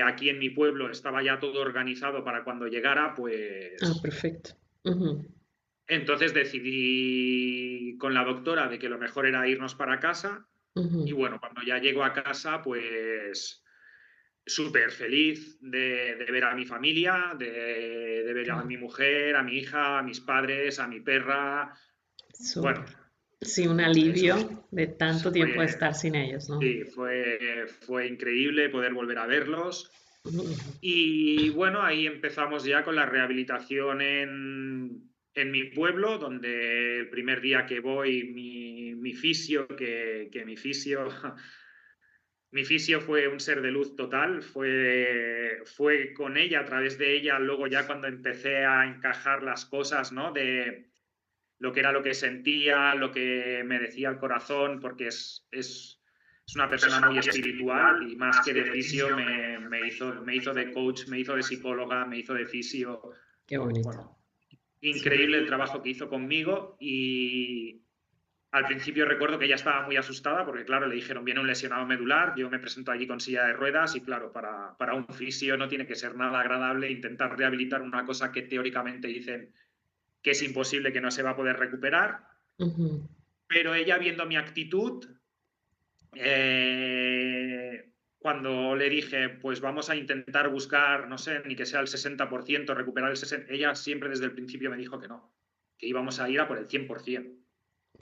B: aquí en mi pueblo, estaba ya todo organizado para cuando llegara,
A: Ah,
B: pues
A: perfecto. Ujú.
B: entonces decidí con la doctora de que lo mejor era irnos para casa. Y
A: Ujú.
B: bueno, cuando ya llego a casa, pues súper feliz de ver a mi familia, de ver a
A: Claro.
B: mi mujer, a mi hija, a mis padres, a mi perra. Bueno,
A: Súper. Sí, un
B: eso
A: alivio de tanto tiempo de
B: fue,
A: estar sin ellos, ¿no?
B: sí, fue increíble poder volver a verlos.
A: Ujú.
B: Y bueno, ahí empezamos ya con la rehabilitación en mi pueblo, donde el primer día que voy, mi fisio, que mi fisio, mi fisio fue un ser de luz total, fue con ella, a través de ella, luego ya cuando empecé a encajar las cosas, ¿no? De lo que era lo que sentía, lo que me decía el corazón, porque es una persona muy espiritual y más que de fisio me hizo de coach, me hizo de psicóloga, me hizo de fisio.
A: Qué bonito.
B: Bueno,
A: Sí.
B: increíble el trabajo que hizo conmigo y al principio recuerdo que ella estaba muy asustada porque, claro, le dijeron, viene un lesionado medular, yo me presento allí con silla de ruedas y, claro, para un fisio no tiene que ser nada agradable intentar rehabilitar una cosa que teóricamente dicen que es imposible, que no se va a poder recuperar,
A: Ujú.
B: pero ella viendo mi actitud, cuando le dije, pues vamos a intentar buscar, no sé, ni que sea el 60%, recuperar el 60%, ella siempre desde el principio me dijo que no, que íbamos a ir a por el 100%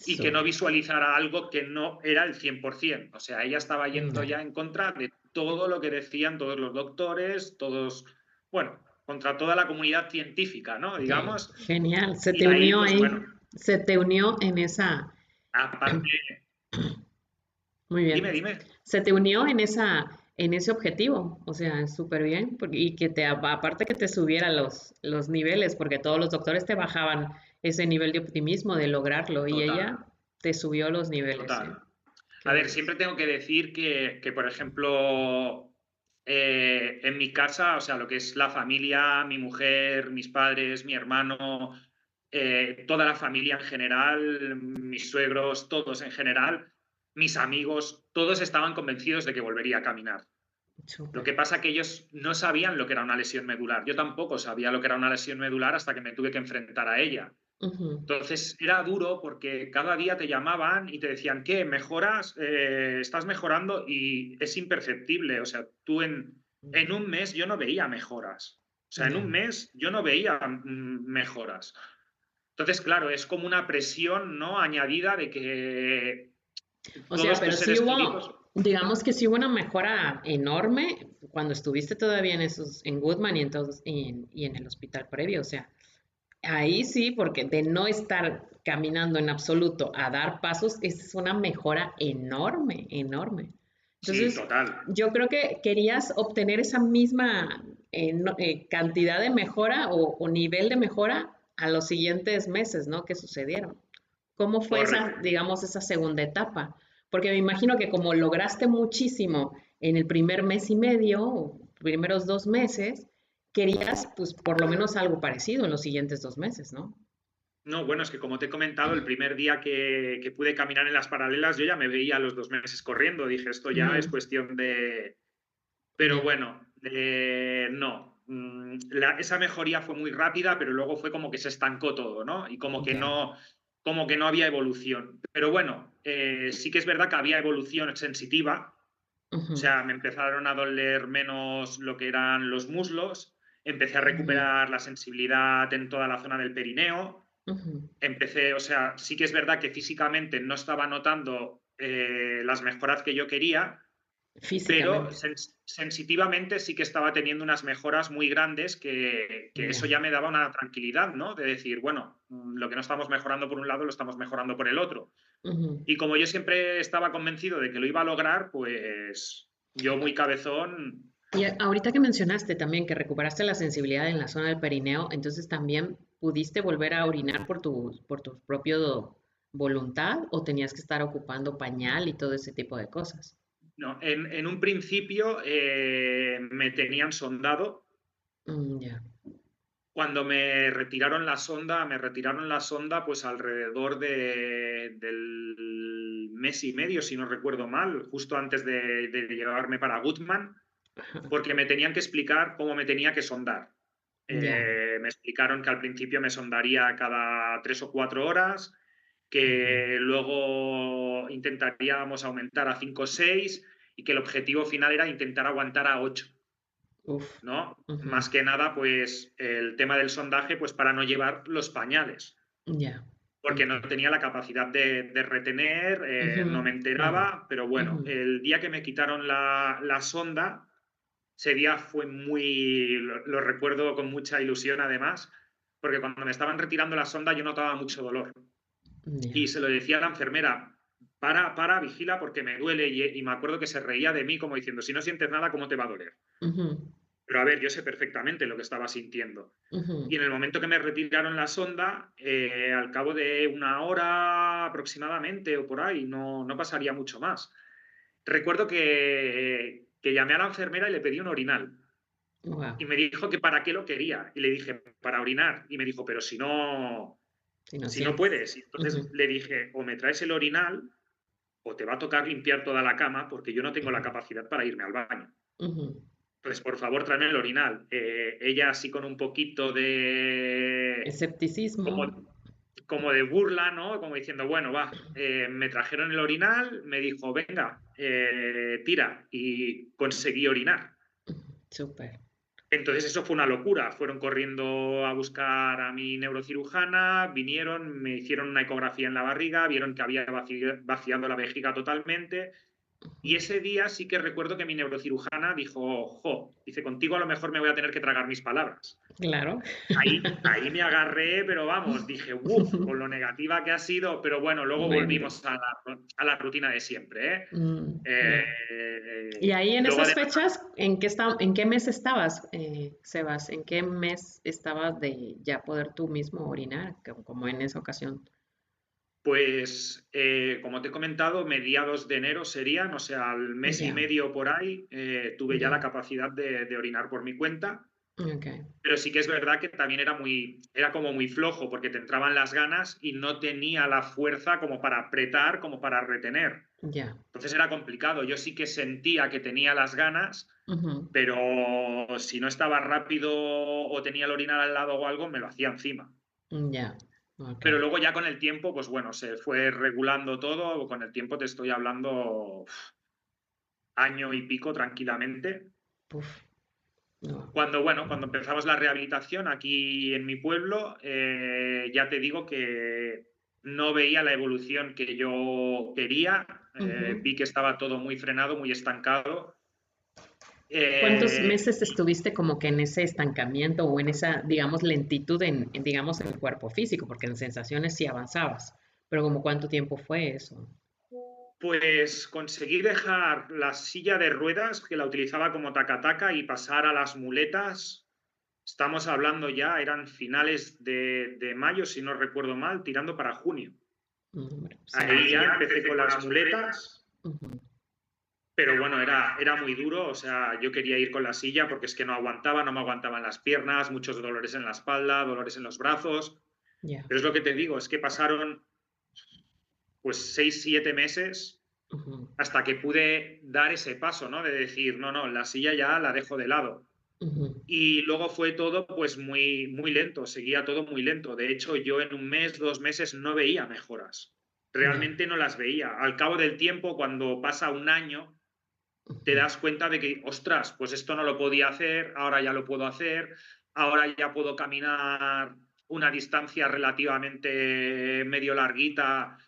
B: y que no
A: Súper.
B: visualizara algo que no era el 100%. O sea, ella estaba yendo
A: Dale.
B: ya en contra de todo lo que decían todos los doctores, todos, bueno, contra toda la comunidad científica, ¿no?
A: Ok.
B: Digamos.
A: Genial. Se
B: Y
A: te
B: ahí,
A: unió
B: pues
A: ahí.
B: bueno,
A: Se te unió en esa.
B: aparte,
A: Muy bien.
B: dime, dime.
A: Se te unió en ese objetivo. O sea, súper bien. Y que aparte que te subiera los niveles, porque todos los doctores te bajaban ese nivel de optimismo de lograrlo. Y
B: Total,
A: ella te subió los niveles, ¿eh?
B: total.
A: Qué
B: A ver,
A: bonito.
B: siempre tengo que decir que por ejemplo, en mi casa, o sea, lo que es la familia, mi mujer, mis padres, mi hermano, toda la familia en general, mis suegros, todos en general, mis amigos, todos estaban convencidos de que volvería a caminar. Lo
A: Súper.
B: que pasa que ellos no sabían lo que era una lesión medular. Yo tampoco sabía lo que era una lesión medular hasta que me tuve que enfrentar a ella.
A: Ujú.
B: Entonces era duro porque cada día te llamaban y te decían, ¿qué? ¿Mejoras? ¿Estás mejorando? Y es imperceptible. O sea, tú en un mes yo no veía mejoras. O sea, en un
A: Ya.
B: mes yo no veía mejoras. Entonces, claro, es como una presión, ¿no? Añadida de que
A: O sea,
B: todos
A: pero
B: tus
A: sí
B: seres queridos,
A: hubo, digamos que sí hubo una mejora enorme cuando estuviste todavía en Goodman y en el hospital previo. O sea, ahí sí, porque de no estar caminando en absoluto a dar pasos, es una mejora enorme, enorme.
B: sí,
A: Entonces,
B: total.
A: yo creo que querías obtener esa misma, cantidad de mejora o nivel de mejora a los siguientes meses, ¿no? Que sucedieron. ¿Cómo fue esa,
B: Correcto.
A: digamos, esa segunda etapa? Porque me imagino que como lograste muchísimo en el primer mes y medio, o primeros 2 meses, querías, pues, por lo menos algo parecido en los siguientes 2 meses, ¿no?
B: No, bueno, es que como te he comentado, el primer día que pude caminar en las paralelas, yo ya me veía a los 2 meses corriendo. Dije, esto ya es
A: Ujú,
B: cuestión de... Pero
A: ya,
B: bueno, no. Esa mejoría fue muy rápida, pero luego fue como que se estancó todo, ¿no? Y
A: ya.
B: como que no había evolución. Pero bueno, sí que es verdad que había evolución sensitiva. O
A: Ujú,
B: sea, me empezaron a doler menos lo que eran los muslos, empecé a
A: ujú,
B: recuperar la sensibilidad en toda la zona del perineo,
A: ujú.
B: empecé, o sea, sí que es verdad que físicamente no estaba notando las mejoras que yo quería, pero
A: Físicamente,
B: sensitivamente sí que estaba teniendo unas mejoras muy grandes que
A: ya.
B: eso ya me daba una tranquilidad, ¿no? De decir, bueno, lo que no estamos mejorando por un lado lo estamos mejorando por el otro.
A: Ujú.
B: Y como yo siempre estaba convencido de que lo iba a lograr, pues yo muy cabezón.
A: Y ahorita que mencionaste también que recuperaste la sensibilidad en la zona del perineo, entonces también pudiste volver a orinar por tu propio voluntad o tenías que estar ocupando pañal y todo ese tipo de cosas.
B: No, en un principio me tenían sondado.
A: Ya.
B: Cuando me retiraron la sonda pues alrededor del mes y medio, si no recuerdo mal, justo antes de llevarme para Gutmann,
A: Ajá.
B: porque me tenían que explicar cómo me tenía que sondar.
A: Ya.
B: Me explicaron que al principio me sondaría cada 3 o 4 horas,
A: Ujú.
B: que luego intentaríamos aumentar a 5 o 6 y que el objetivo final era intentar aguantar a 8,
A: Uf.
B: ¿no?
A: Ujú.
B: Más que nada, pues el tema del sondaje, pues para no llevar los pañales,
A: Ya.
B: porque
A: Ok.
B: no tenía la capacidad de retener, no me
A: Ujú. Claro.
B: enteraba, pero bueno,
A: Ujú.
B: el día que me quitaron la sonda, ese día fue muy, lo recuerdo con mucha ilusión además, porque cuando me estaban retirando la sonda yo notaba mucho dolor y
A: Ya.
B: se lo decía a la enfermera, vigila porque me duele y me acuerdo que se reía de mí como diciendo, si no sientes nada, ¿cómo te va a doler?
A: Ujú.
B: Pero a ver, yo sé perfectamente lo que estaba sintiendo. Y
A: Ujú.
B: en el momento que me retiraron la sonda, al cabo de una hora aproximadamente o por ahí, no pasaría mucho más. Recuerdo que llamé a la enfermera y le pedí un orinal.
A: Wow.
B: Y me dijo que para qué lo quería. Y le dije, para orinar. Y me dijo, pero
A: Si no
B: si no
A: sientes.
B: puedes. Y entonces
A: Ujú.
B: le dije, o me traes el orinal o te va a tocar limpiar toda la cama porque yo no tengo la
A: Ujú.
B: capacidad para irme al baño.
A: Ujú.
B: Pues por favor, tráeme el orinal. Ella así con un poquito de...
A: Escepticismo.
B: como, como de burla, ¿no? Como diciendo, bueno, va, me trajeron el orinal, me dijo, venga, tira. Y conseguí orinar.
A: Ujú. Súper.
B: Entonces eso fue una locura. Fueron corriendo a buscar a mi neurocirujana, vinieron, me hicieron una ecografía en la barriga, vieron que había vaciado la vejiga totalmente. Y ese día sí que recuerdo que mi neurocirujana dijo, jo, dice, contigo a lo mejor me voy a tener que tragar mis palabras.
A: Claro.
B: Ahí me agarré, pero vamos, dije, uff, con lo negativa que ha sido, pero bueno, luego
A: No
B: volvimos
A: inventes.
B: a la rutina de siempre, ¿eh?
A: Ya. Y ahí en
B: Luego
A: esas
B: además,
A: fechas, ¿en qué mes estabas, Sebas? ¿En qué mes estabas de ya poder tú mismo orinar, como en esa ocasión?
B: pues como te he comentado, mediados de enero serían, o sea, al mes y
A: Ya,
B: medio por ahí, tuve ya la
A: ya.
B: capacidad de orinar por mi cuenta.
A: Ok,
B: Pero sí que es verdad que también era como muy flojo, porque te entraban las ganas y no tenía la fuerza como para apretar, como para retener.
A: ya.
B: Entonces era complicado. Yo sí que sentía que tenía las ganas,
A: Ujú.
B: pero si no estaba rápido o tenía el orinal al lado o algo, me lo hacía encima.
A: Ya, ok.
B: Pero luego ya con el tiempo, pues bueno, se fue regulando todo. Con el tiempo te estoy hablando año y pico tranquilamente.
A: Puf, no.
B: Cuando empezamos la rehabilitación aquí en mi pueblo, ya te digo que no veía la evolución que yo quería,
A: Ujú.
B: vi que estaba todo muy frenado, muy estancado.
A: ¿Cuántos
B: eh,
A: meses estuviste como que en ese estancamiento o en esa, digamos, lentitud digamos, en el cuerpo físico? Porque en sensaciones sí avanzabas, pero como cuánto tiempo fue eso.
B: Pues conseguí dejar la silla de ruedas, que la utilizaba como taca-taca, y pasar a las muletas. Estamos hablando ya, eran finales de mayo, si no recuerdo mal, tirando para junio.
A: Bueno, sí.
B: Ahí ya empecé con las muletas,
A: Ujú.
B: pero bueno, era muy duro, o sea, yo quería ir con la silla porque es que no aguantaba, no me aguantaban las piernas, muchos dolores en la espalda, dolores en los brazos,
A: Ya.
B: pero es lo que te digo, es que pasaron pues 6, 7 meses
A: Ujú.
B: hasta que pude dar ese paso, ¿no? De decir, no, no, la silla ya la dejo de lado.
A: Ujú.
B: Y luego fue todo pues muy, muy lento, seguía todo muy lento. De hecho, yo en un mes, 2 meses no veía mejoras.
A: Ya.
B: Realmente no las veía. Al cabo del tiempo, cuando pasa un año, te
A: Ujú.
B: das cuenta de que, ostras, pues esto no lo podía hacer, ahora ya lo puedo hacer, ahora ya puedo caminar una distancia relativamente medio larguita,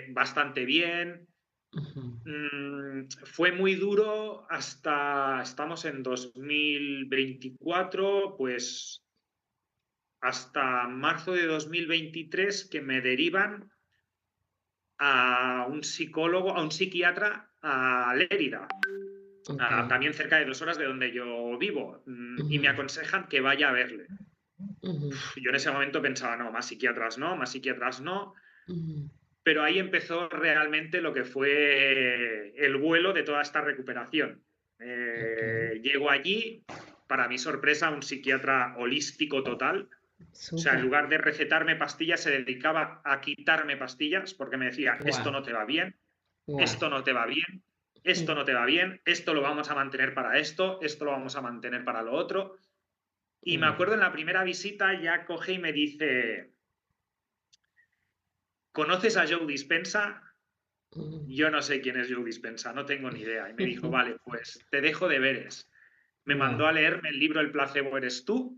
B: bastante bien.
A: Ujú.
B: Fue muy duro hasta, estamos en 2024, pues hasta marzo de 2023 que me derivan a un psicólogo, a un psiquiatra a Lérida,
A: Ok.
B: también cerca de 2 horas de donde yo vivo, y me
A: Ujú.
B: aconsejan que vaya a verle.
A: Ujú.
B: Yo en ese momento pensaba, no, más psiquiatras no, más psiquiatras no,
A: Ujú.
B: pero ahí empezó realmente lo que fue el vuelo de toda esta recuperación.
A: Ok.
B: Llego allí, para mi sorpresa, un psiquiatra holístico total. O sea, en
A: Súper.
B: lugar de recetarme pastillas, se dedicaba a quitarme pastillas porque me decía, esto
A: Wow.
B: no te va bien,
A: Wow.
B: esto no te va bien, esto no te va bien, esto lo vamos a mantener para esto lo vamos a mantener para lo otro. Y me
A: Wow.
B: acuerdo en la primera visita ya coge y me dice, ¿conoces a Joe Dispensa? Yo no sé quién es Joe Dispensa, no tengo ni idea. Y me dijo, vale, pues te dejo deberes. Me mandó a
A: Wow.
B: leerme el libro El placebo eres tú.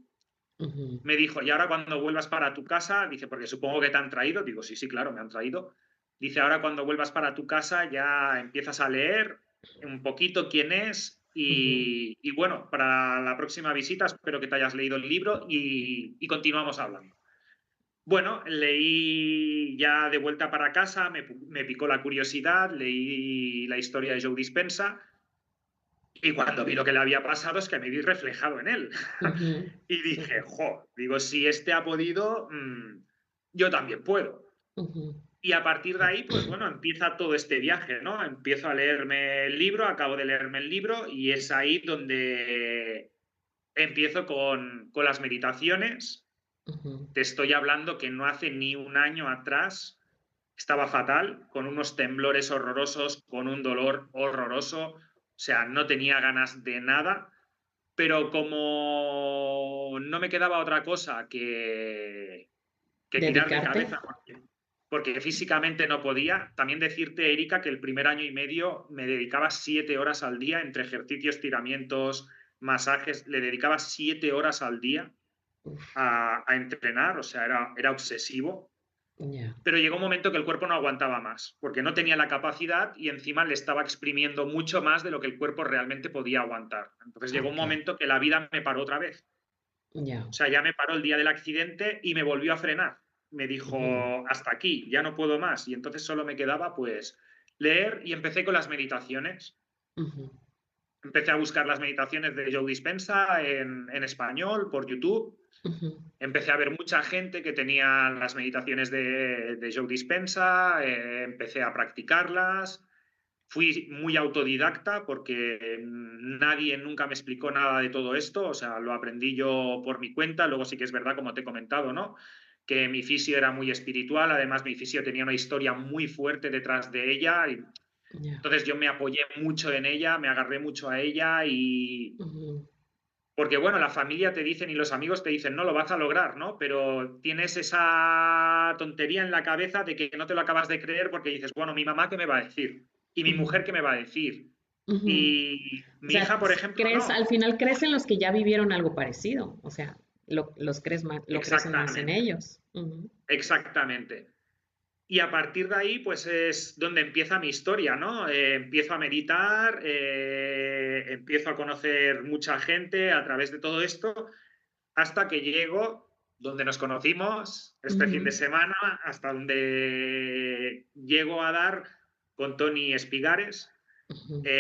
A: Ujú.
B: Me dijo, y ahora cuando vuelvas para tu casa, dice, porque supongo que te han traído. Digo, sí, sí, claro, me han traído. Dice, ahora cuando vuelvas para tu casa ya empiezas a leer un poquito quién es
A: Ujú.
B: y bueno, para la próxima visita espero que te hayas leído el libro y continuamos hablando. Bueno, leí ya de vuelta para casa, me picó la curiosidad, leí la historia de Joe Dispensa y cuando vi lo que le había pasado es que me vi reflejado en él.
A: Ujú.
B: Y dije,
A: Súper.
B: jo, digo, si este ha podido, yo también puedo.
A: Ujú.
B: Y a partir de ahí, pues bueno, empieza todo este viaje, ¿no? Empiezo a leerme el libro, acabo de leerme el libro y es ahí donde empiezo con las meditaciones.
A: Ujú.
B: Te estoy hablando que no hace ni un año atrás estaba fatal, con unos temblores horrorosos, con un dolor horroroso, o sea, no tenía ganas de nada, pero como no me quedaba otra cosa que tirar de
A: ¿Dedicarte?
B: cabeza, porque físicamente no podía, también decirte, Erika, que el primer año y medio me dedicaba 7 horas al día entre ejercicios, tiramientos, masajes, le dedicaba 7 horas al día
A: Uf.
B: a entrenar, o sea, era obsesivo,
A: Ya.
B: pero llegó un momento que el cuerpo no aguantaba más, porque no tenía la capacidad y encima le estaba exprimiendo mucho más de lo que el cuerpo realmente podía aguantar. Entonces llegó un
A: Ok.
B: momento que la vida me paró otra vez.
A: Ya.
B: O sea, ya me paró el día del accidente y me volvió a frenar. Me
A: Ujú.
B: dijo, hasta aquí, ya no puedo más. Y entonces solo me quedaba, pues, leer y empecé con las meditaciones.
A: Ujú.
B: Empecé a buscar las meditaciones de Joe Dispensa en español por YouTube.
A: Ujú.
B: Empecé a ver mucha gente que tenía las meditaciones de Joe Dispensa, empecé a practicarlas. Fui muy autodidacta porque nadie nunca me explicó nada de todo esto, o sea, lo aprendí yo por mi cuenta. Luego sí que es verdad, como te he comentado, ¿no? Que mi fisio era muy espiritual, además mi fisio tenía una historia muy fuerte detrás de ella, y
A: Ya.
B: entonces yo me apoyé mucho en ella, me agarré mucho a ella y...
A: Ujú.
B: Porque bueno, la familia te dicen y los amigos te dicen, no lo vas a lograr, ¿no? Pero tienes esa tontería en la cabeza de que no te lo acabas de creer porque dices, bueno, mi mamá qué me va a decir y mi
A: Ujú.
B: mujer qué me va a decir.
A: Ujú.
B: Y
A: O
B: mi
A: sea,
B: hija, por ejemplo,
A: crees,
B: no.
A: al final crees en los que ya vivieron algo parecido. O sea, los crees más, lo crees más en
B: Exactamente,
A: ellos. Ujú.
B: exactamente. Y a partir de ahí, pues es donde empieza mi historia, ¿no? Empiezo a meditar, empiezo a conocer mucha gente a través de todo esto, hasta que llego donde nos conocimos este fin de
A: Ujú.
B: semana, hasta donde llego a dar con Tony Espigares.
A: Ujú,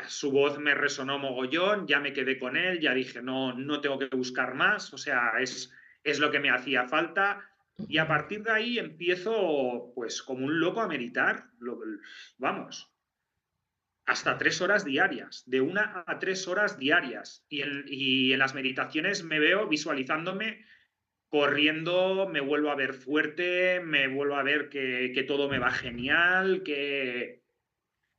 B: Su voz me resonó mogollón, ya me quedé con él, ya dije, no, no tengo que buscar más, o sea, es lo que me hacía falta. Y a
A: ujú.
B: partir de ahí empiezo, pues, como un loco a meditar, vamos, hasta 3 horas diarias, de 1 a 3 horas diarias. Y en las meditaciones me veo visualizándome corriendo, me vuelvo a ver fuerte, me vuelvo a ver que todo me va genial,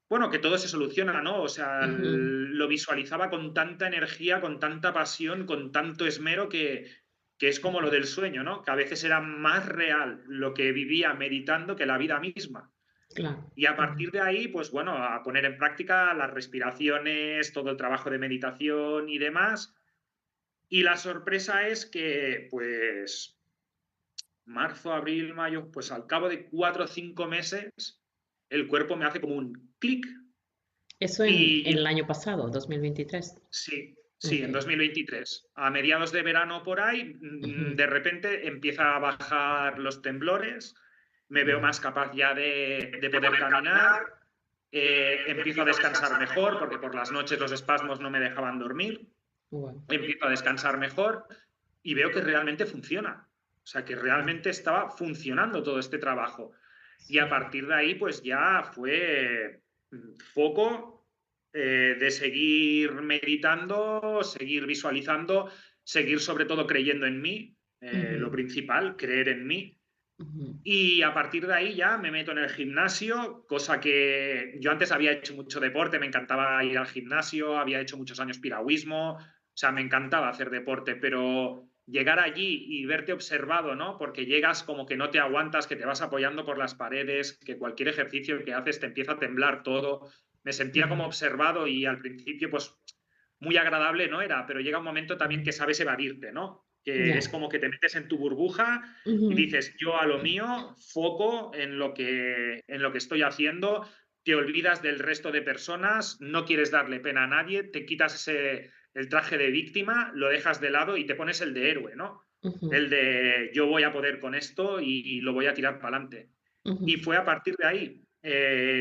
B: bueno, que todo se soluciona, ¿no? O sea,
A: Ujú,
B: lo visualizaba con tanta energía, con tanta pasión, con tanto esmero que es como lo
A: ujú.
B: del sueño, ¿no? Que a veces era más real lo que vivía meditando que la vida misma.
A: Claro.
B: Y a
A: Ujú,
B: partir de ahí, pues bueno, a poner en práctica las respiraciones, todo el trabajo de meditación y demás. Y la sorpresa es que, pues, marzo, abril, mayo, pues al cabo de 4 o 5 meses, el cuerpo me hace como un clic.
A: eso en el
B: Y
A: año pasado, 2023.
B: sí, sí,
A: Ok.
B: en 2023. A mediados de verano por ahí,
A: Ujú,
B: de repente empieza a bajar los temblores, me veo más capaz ya de poder caminar, empiezo a descansar mejor porque por las noches los espasmos no me dejaban dormir,
A: wow.
B: empiezo a descansar mejor y veo que realmente funciona. O sea, que realmente estaba funcionando todo este trabajo. Y a
A: Sí.
B: partir de ahí, pues ya fue foco de seguir meditando, seguir visualizando, seguir sobre todo creyendo en mí, lo
A: Ujú,
B: principal, creer en mí.
A: ujú,
B: Y a partir de ahí ya me meto en el gimnasio, cosa que yo antes había hecho mucho deporte, me encantaba ir al gimnasio, había hecho muchos años piragüismo, o sea, me encantaba hacer deporte, pero llegar allí y verte observado, ¿no? Porque llegas como que no te aguantas, que te vas apoyando por las paredes, que cualquier ejercicio que haces te empieza a temblar todo. Me sentía como
A: ujú,
B: observado y al principio, pues, muy agradable no era, pero llega un momento también que
A: ujú.
B: sabes evadirte, ¿no? Que es
A: Ya.
B: como que te metes en tu burbuja y
A: Ujú,
B: dices, yo a lo mío, foco en lo que estoy haciendo, te olvidas del resto de personas, no quieres darle pena a nadie, te quitas el traje de víctima, lo dejas de lado y te pones el de héroe, ¿no?
A: ujú,
B: El de yo voy a poder con esto y lo voy a tirar para adelante. Y
A: ujú.
B: fue a partir de ahí,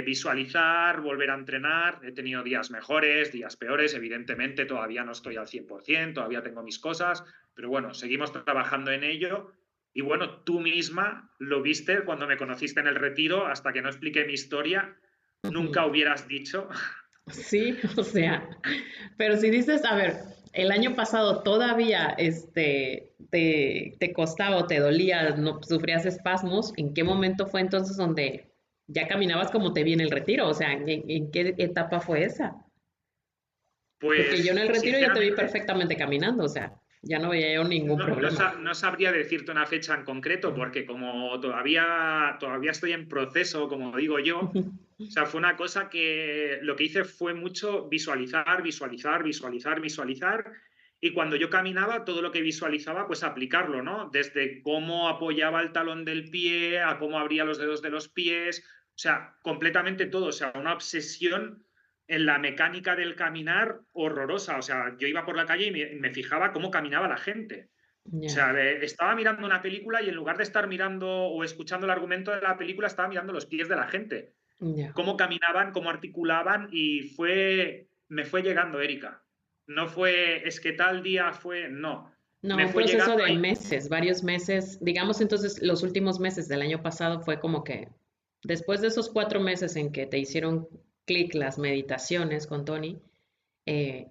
B: visualizar, volver a entrenar. He tenido días mejores, días peores, evidentemente todavía no estoy al 100%, todavía tengo mis cosas, pero bueno, seguimos trabajando en ello. Y bueno, tú misma lo viste cuando me conociste en el retiro, hasta que no expliqué mi historia, nunca
A: Ujú.
B: hubieras dicho.
A: Sí, o sea, pero si dices, a ver, el año pasado todavía te costaba o te dolía, no sufrías espasmos, ¿en qué momento fue entonces donde ya caminabas como te vi en el retiro? O sea, en qué etapa fue esa? Porque yo en el
B: Pues
A: retiro ya te vi
B: sinceramente,
A: perfectamente caminando, o sea, ya no veía yo ningún problema.
B: No sabría decirte una fecha en concreto
A: Ujú,
B: porque como todavía estoy en proceso, como digo yo, o
A: ujú,
B: sea, fue una cosa que lo que hice fue mucho visualizar, visualizar, visualizar, visualizar. Y cuando yo caminaba, todo lo que visualizaba, pues aplicarlo, ¿no? Desde cómo apoyaba el talón del pie, a cómo abría los dedos de los pies, o sea, completamente todo. O sea, una obsesión en la mecánica del caminar horrorosa. O sea, yo iba por la calle y me fijaba cómo caminaba la gente. O
A: ya,
B: sea, estaba mirando una película y en lugar de estar mirando o escuchando el argumento de la película, estaba mirando los pies de la gente,
A: ya.
B: cómo caminaban, cómo articulaban y me fue llegando, Erika. No fue, es que tal día fue, no. Me
A: No, un
B: fue llegando
A: proceso de
B: ahí.
A: meses, varios meses. Digamos entonces, los últimos meses del año pasado fue como que después de esos 4 meses en que te hicieron clic las meditaciones con Tony,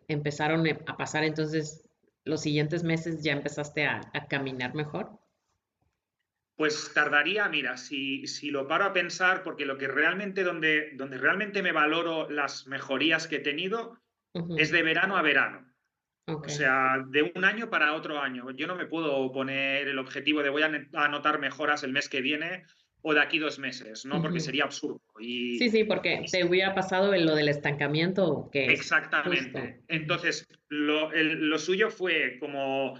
A: empezaron a pasar entonces los siguientes meses ya empezaste a caminar mejor.
B: Pues tardaría, mira, si lo paro a pensar, porque lo que realmente, donde realmente me valoro las mejorías que he tenido es
A: Ujú,
B: de verano a verano.
A: ok,
B: O sea, de un año para otro año. Yo no me puedo poner el objetivo de voy a notar mejoras el mes que viene o de aquí 2 meses, ¿no? Porque
A: ujú.
B: sería absurdo.
A: Sí, sí, porque te hubiera pasado lo del estancamiento, que es justo.
B: Exactamente.
A: Ujú,
B: Entonces, lo suyo fue como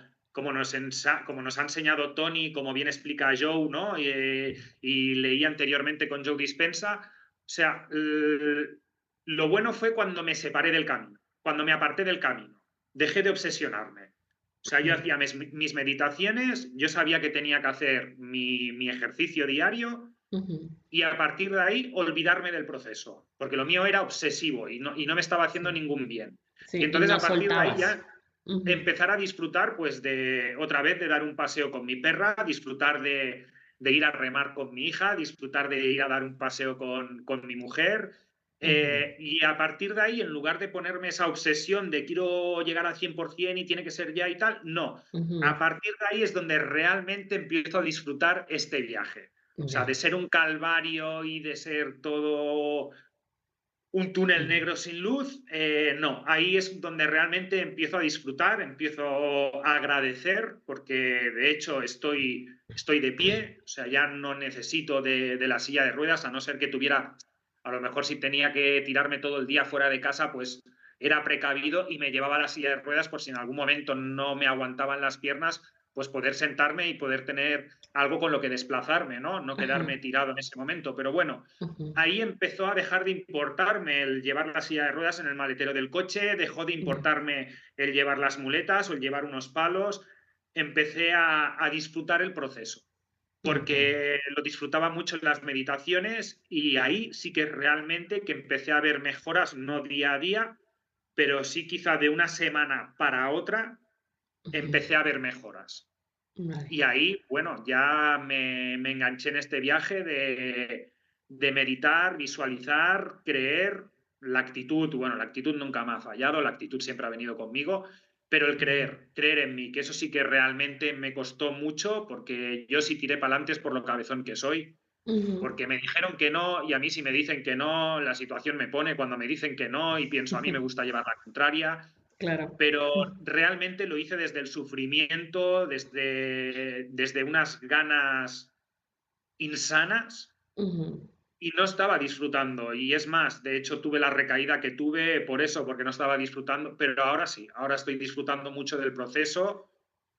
B: nos ha enseñado Tony, como bien explica Joe, ¿no? Y leí anteriormente con Joe Dispensa. O sea, lo bueno fue cuando me separé del camino, cuando me aparté del camino. Dejé de obsesionarme. O sea, yo
A: ujú,
B: hacía mis meditaciones, yo sabía que tenía que hacer mi ejercicio diario,
A: Ujú.
B: y a partir de ahí olvidarme del proceso, porque lo mío era obsesivo y no me estaba haciendo
A: Sí,
B: ningún bien. Y
A: sí, y
B: entonces
A: no
B: a partir de ahí
A: soltabas.
B: ya
A: Ujú,
B: empezar a disfrutar, pues, de otra vez de dar un paseo con mi perra, disfrutar de ir a remar con mi hija, disfrutar de ir a dar un paseo con mi mujer.
A: ujú,
B: Y a partir de ahí, en lugar de ponerme esa obsesión de quiero llegar al 100% y tiene que ser ya y tal, no. A
A: ujú.
B: partir de ahí es donde realmente empiezo a disfrutar este viaje. O sea, de
A: Ya.
B: ser un calvario y de ser todo un túnel
A: Ujú,
B: negro sin luz, no, ahí es donde realmente empiezo a disfrutar, empiezo a agradecer, porque de hecho estoy de pie, o sea, ya no necesito de la silla de ruedas, a no ser que tuviera, a lo mejor si tenía que tirarme todo el día fuera de casa, pues era precavido y me llevaba la silla de ruedas por si en algún momento no me aguantaban las piernas, pues poder sentarme y poder tener algo con lo que desplazarme, ¿no? No
A: ajá,
B: quedarme tirado en ese momento. Pero bueno,
A: ujú,
B: ahí empezó a dejar de importarme el llevar la silla de ruedas en el maletero del coche, dejó de
A: ya,
B: importarme el llevar las muletas o el llevar unos palos. Empecé a disfrutar el proceso,
A: okey,
B: porque lo disfrutaba mucho en las meditaciones y ahí sí que realmente que empecé a ver mejoras, no día a día, pero sí quizá de una semana para otra
A: ujú,
B: empecé a ver mejoras.
A: vale,
B: Y ahí, bueno, ya me enganché en este viaje de meditar, visualizar, creer, la actitud, bueno, la actitud nunca me ha fallado, la actitud siempre ha venido conmigo, pero el
A: ujú,
B: creer en mí, que eso sí que realmente me costó mucho, porque yo sí tiré para adelante por lo cabezón que soy,
A: ujú,
B: porque me dijeron que no, y a mí si me dicen que no, la situación me pone cuando me dicen que no, y pienso, a mí me gusta llevar la contraria,
A: claro,
B: pero
A: ujú,
B: realmente lo hice desde el sufrimiento, desde unas ganas insanas
A: ujú,
B: y no estaba disfrutando. Y es más, de hecho tuve la recaída que tuve por eso, porque no estaba disfrutando, pero ahora sí, ahora estoy disfrutando mucho del proceso.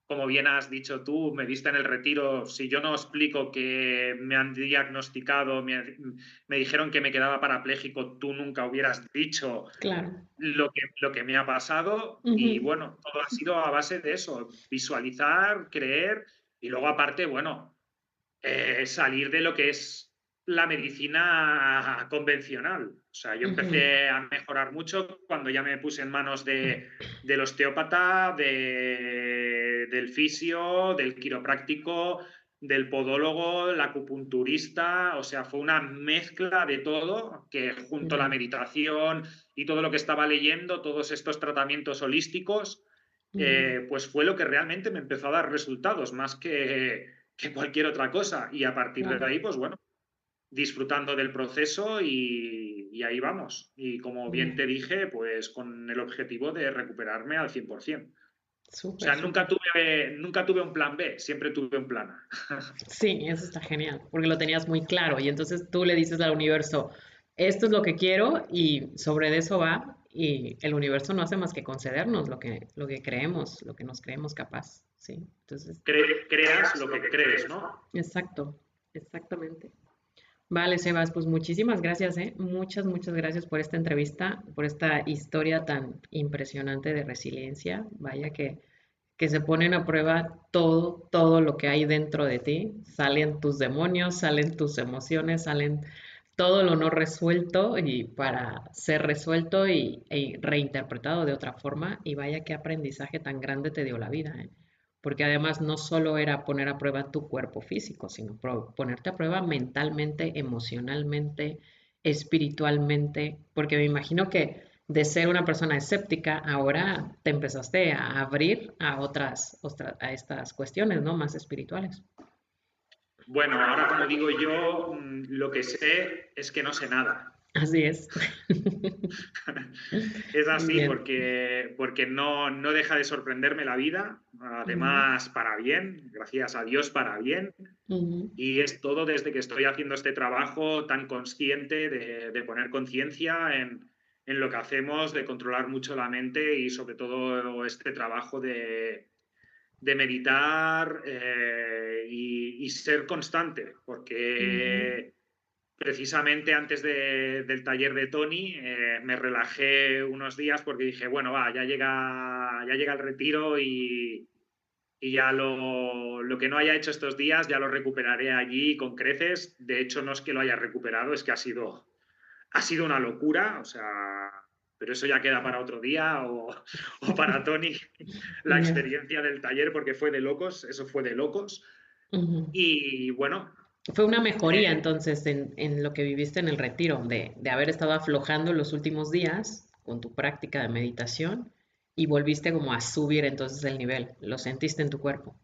B: Como bien has dicho tú, me viste en el retiro, si yo no explico que me han diagnosticado, me dijeron que me quedaba parapléjico, tú nunca hubieras dicho
A: claro,
B: lo que me ha pasado y
A: ujú,
B: bueno, todo ha sido a base de eso, visualizar, creer y luego aparte, bueno, salir de lo que es la medicina convencional. O sea, yo
A: ujú,
B: empecé a mejorar mucho cuando ya me puse en manos del osteópata, del fisio, del quiropráctico, del podólogo, el acupunturista, o sea, fue una mezcla de todo que junto a la
A: ya,
B: meditación y todo lo que estaba leyendo, todos estos tratamientos holísticos,
A: ujú,
B: pues fue lo que realmente me empezó a dar resultados, más que cualquier otra cosa. Y a partir de
A: claro,
B: ahí, pues bueno, disfrutando del proceso y ahí vamos. Y como bien
A: ya,
B: te dije, pues con el objetivo de recuperarme al 100%. O
A: súper,
B: sea,
A: súper.
B: nunca tuve un plan B, siempre tuve un plan A.
A: Sí, eso está genial, porque lo tenías muy claro y entonces tú le dices al universo, esto es lo que quiero y sobre de eso va y el universo no hace más que concedernos lo que creemos, lo que nos creemos capaz, ¿sí? Entonces,
B: Creas lo que crees, ¿no?
A: exacto, exactamente. Vale, Sebas, pues muchísimas gracias, ¿eh? Muchas, muchas gracias por esta entrevista, por esta historia tan impresionante de resiliencia. Vaya que se ponen a prueba todo, todo lo que hay dentro de ti. Salen tus demonios, salen tus emociones, salen todo lo no resuelto y para ser resuelto e reinterpretado de otra forma. Y vaya qué aprendizaje tan grande te dio la vida, ¿eh? Porque además no solo era poner a prueba tu cuerpo físico, sino ponerte a prueba mentalmente, emocionalmente, espiritualmente, porque me imagino que de ser una persona escéptica, ahora te empezaste a abrir a a estas cuestiones, ¿no? Más espirituales.
B: Bueno, ahora como digo yo, lo que sé es que no sé nada.
A: Así es.
B: Es así
A: Bien.
B: porque no deja de sorprenderme la vida,
A: Ujú,
B: además para bien, gracias a Dios para bien,
A: ujú,
B: y es todo desde que estoy haciendo este trabajo tan consciente de poner conciencia en lo que hacemos, de controlar mucho la mente y sobre todo este trabajo de meditar y ser constante,
A: ujú.
B: porque precisamente antes del taller de Tony me relajé unos días porque dije, bueno, va, ya llega el retiro y ya lo que no haya hecho estos días ya lo recuperaré allí con creces. De hecho, no es que lo haya recuperado, es que ha sido una locura, o sea, pero eso ya queda para otro día o para Tony, la
A: Ya.
B: experiencia del taller, porque fue de locos, eso fue de locos.
A: Ujú.
B: Y bueno,
A: Fue una mejoría
B: eh,
A: entonces en lo que viviste en el retiro, de haber estado aflojando los últimos días con tu práctica de meditación y volviste como a subir entonces el nivel. Lo sentiste en tu cuerpo.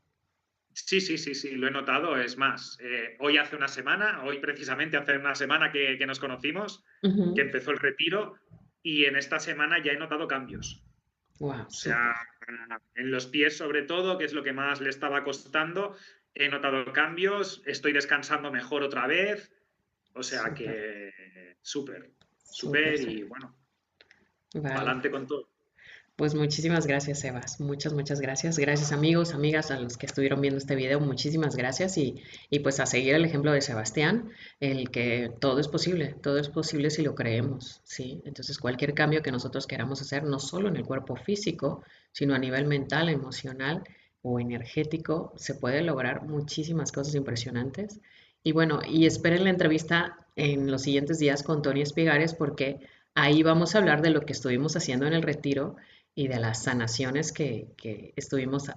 B: sí, sí, sí, sí, lo he notado. Es más, hoy hace una semana, hoy precisamente hace una semana que nos conocimos, que
A: Ujú.
B: empezó el retiro, y en esta semana ya he notado cambios.
A: Wow,
B: O sea,
A: súper.
B: en los pies sobre todo, que es lo que más le estaba costando, he notado cambios, estoy descansando mejor otra vez, o sea
A: Súper,
B: que súper,
A: súper,
B: súper y
A: súper.
B: bueno, para
A: Vale.
B: adelante con todo.
A: Pues muchísimas gracias, Sebas. Muchas, muchas gracias. Gracias amigos, amigas, a los que estuvieron viendo este video. Muchísimas gracias y pues a seguir el ejemplo de Sebastián, el que todo es posible si lo creemos, ¿sí? Entonces cualquier cambio que nosotros queramos hacer, no solo en el cuerpo físico, sino a nivel mental, emocional o energético, se puede lograr muchísimas cosas impresionantes. Y bueno, y esperen la entrevista en los siguientes días con Tony Espigares porque ahí vamos a hablar de lo que estuvimos haciendo en el retiro y de las sanaciones que estuvimos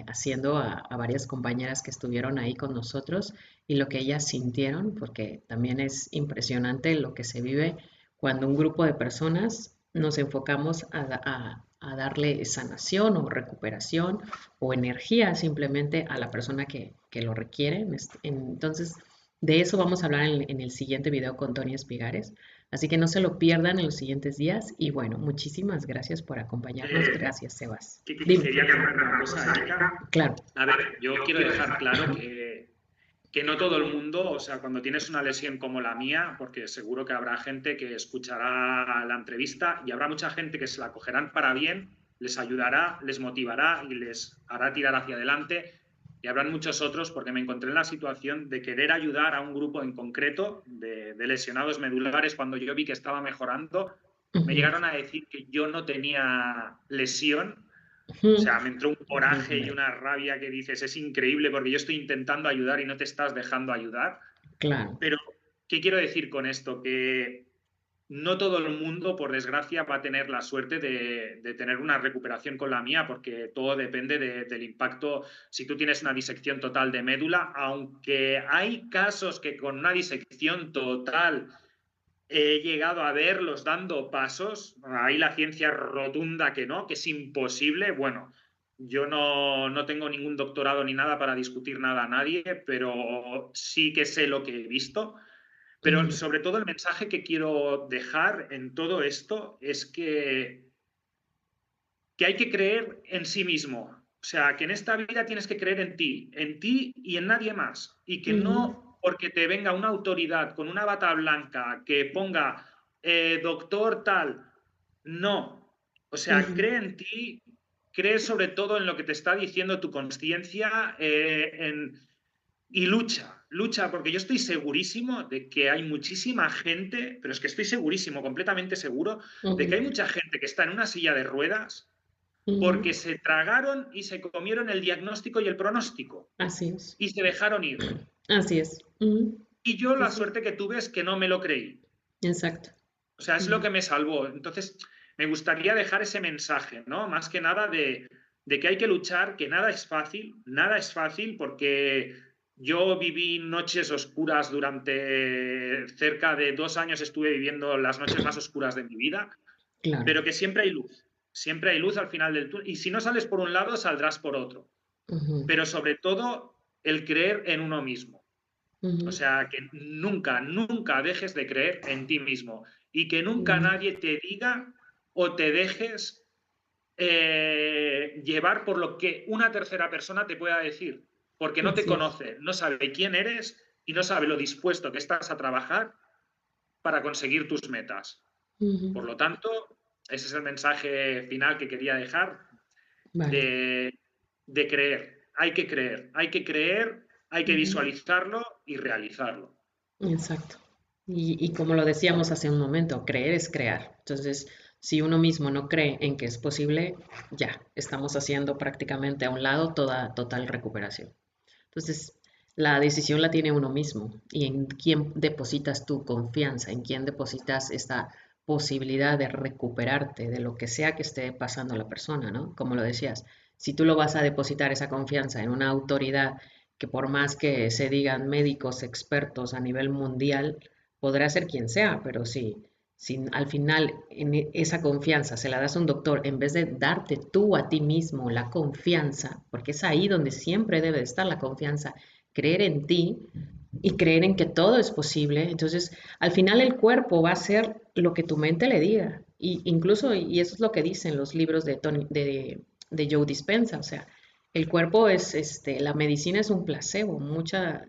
A: haciendo a varias compañeras que estuvieron ahí con nosotros y lo que ellas sintieron, porque también es impresionante lo que se vive cuando un grupo de personas nos enfocamos a darle sanación o recuperación o energía simplemente a la persona que lo requiere. Entonces, de eso vamos a hablar en el siguiente video con Tony Espigares. Así que no se lo pierdan en los siguientes días. Y bueno, muchísimas gracias por acompañarnos.
B: Eh,
A: Gracias, Sebas.
B: que
A: Dime.
B: quería comentar una cosa, Erika.
A: Claro.
B: A ver, yo quiero dejar claro que no todo el mundo, o sea, cuando tienes una lesión como la mía, porque seguro que habrá gente que escuchará la entrevista y habrá mucha gente que se la cogerán para bien, les ayudará, les motivará y les hará tirar hacia adelante. Y habrán muchos otros, porque me encontré en la situación de querer ayudar a un grupo en concreto de lesionados medulares cuando yo vi que estaba mejorando. Me
A: Ujú,
B: llegaron a decir que yo no tenía lesión, o
A: ujú,
B: sea, me entró un coraje y
A: hombre,
B: una rabia que dices, es increíble porque yo estoy intentando ayudar y no te estás dejando ayudar.
A: claro.
B: Pero, ¿qué quiero decir con esto? Que no todo el mundo, por desgracia, va a tener la suerte de tener una recuperación con la mía, porque todo depende del impacto. Si tú tienes una disección total de médula, aunque hay casos que con una disección total he llegado a verlos dando pasos, ahí la ciencia rotunda que no, que es imposible. Bueno, yo no tengo ningún doctorado ni nada para discutir nada a nadie, pero sí que sé lo que he visto. Pero
A: Ujú,
B: sobre todo el mensaje que quiero dejar en todo esto es que hay que creer en sí mismo. O sea, que en esta vida tienes que creer en ti y en nadie más. Y que
A: ujú,
B: no porque te venga una autoridad con una bata blanca que ponga doctor tal, no. O sea,
A: ujú.
B: cree en ti, cree sobre todo en lo que te está diciendo tu conciencia y lucha, lucha, porque yo estoy segurísimo de que hay muchísima gente, pero es que estoy segurísimo, completamente seguro, de que hay
A: Ujú,
B: mucha gente que está en una silla de ruedas porque
A: ujú.
B: se tragaron y se comieron el diagnóstico y el pronóstico
A: Así es.
B: y se dejaron ir.
A: Así es. Ujú.
B: Y yo
A: Sí,
B: la
A: sí.
B: suerte que tuve es que no me lo creí.
A: Exacto.
B: O sea, es lo
A: Ujú,
B: que me salvó. Entonces, me gustaría dejar ese mensaje, ¿no? Más que nada de que hay que luchar, que nada es fácil porque yo viví noches oscuras durante cerca de 2 años, estuve viviendo las noches más oscuras de mi vida,
A: claro.
B: pero que siempre hay luz al final del túnel. Y si no sales por un lado, saldrás por otro.
A: Ujú,
B: Pero sobre todo el creer en uno mismo. O
A: ujú,
B: sea, que nunca, nunca dejes de creer en ti mismo y que nunca
A: ujú.
B: nadie te diga o te dejes llevar por lo que una tercera persona te pueda decir, porque no te
A: Así es.
B: conoce, no sabe quién eres y no sabe lo dispuesto que estás a trabajar para conseguir tus metas. Por
A: Ujú.
B: lo tanto, ese es el mensaje final que quería dejar
A: Vale.
B: de creer. Hay que creer, hay que
A: Ujú.
B: visualizarlo y realizarlo.
A: Exacto. Y como lo decíamos hace un momento, creer es crear. Entonces, Si uno mismo no cree en que es posible, ya estamos haciendo prácticamente a un lado toda total recuperación. Entonces, la decisión la tiene uno mismo y en quién depositas tu confianza, en quién depositas esta posibilidad de recuperarte de lo que sea que esté pasando a la persona, ¿no? Como lo decías, si tú lo vas a depositar esa confianza en una autoridad que por más que se digan médicos expertos a nivel mundial, podrá ser quien sea, pero si al final esa confianza se la das a un doctor en vez de darte tú a ti mismo la confianza, porque es ahí donde siempre debe estar la confianza, creer en ti y creer en que todo es posible. Entonces, al final el cuerpo va a hacer lo que tu mente le diga. Y incluso, y eso es lo que dicen los libros de Joe Dispenza, o sea, el cuerpo es, la medicina es un placebo, mucha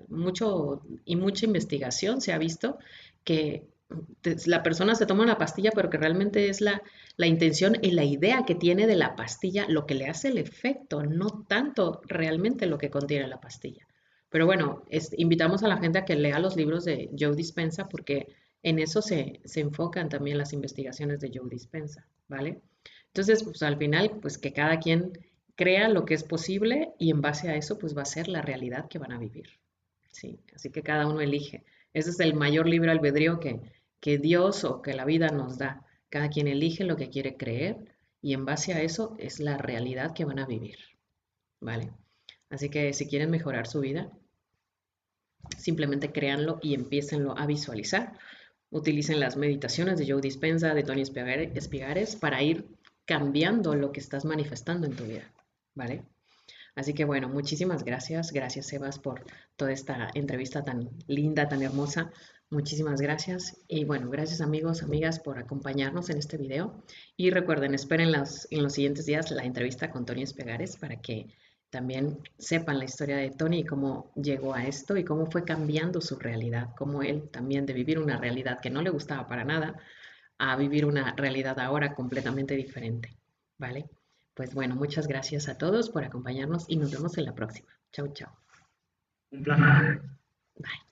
A: investigación se ha visto que la persona se toma una pastilla, pero que realmente es la intención y la idea que tiene de la pastilla lo que le hace el efecto, no tanto realmente lo que contiene la pastilla. Pero bueno, invitamos a la gente a que lea los libros de Joe Dispenza porque en eso se enfocan también las investigaciones de Joe Dispenza, ¿vale? Entonces, pues al final, pues que cada quien crea lo que es posible y en base a eso, pues va a ser la realidad que van a vivir, ¿sí? Así que cada uno elige. Ese es el mayor libre albedrío que Dios o que la vida nos da. Cada quien elige lo que quiere creer y en base a eso es la realidad que van a vivir, ¿vale? Así que si quieren mejorar su vida, simplemente créanlo y empiecenlo a visualizar. Utilicen las meditaciones de Joe Dispenza, de Tony Espigares, para ir cambiando lo que estás manifestando en tu vida, ¿vale? Así que bueno, muchísimas gracias. Gracias, Sebas, por toda esta entrevista tan linda, tan hermosa. Muchísimas gracias. Y bueno, gracias amigos, amigas, por acompañarnos en este video. Y recuerden, esperen en los siguientes días la entrevista con Tony Espegares para que también sepan la historia de Tony y cómo llegó a esto y cómo fue cambiando su realidad, cómo él también de vivir una realidad que no le gustaba para nada a vivir una realidad ahora completamente diferente. ¿Vale? Pues bueno, muchas gracias a todos por acompañarnos y nos vemos en la próxima. Chau, chau.
B: Un placer.
A: Bye.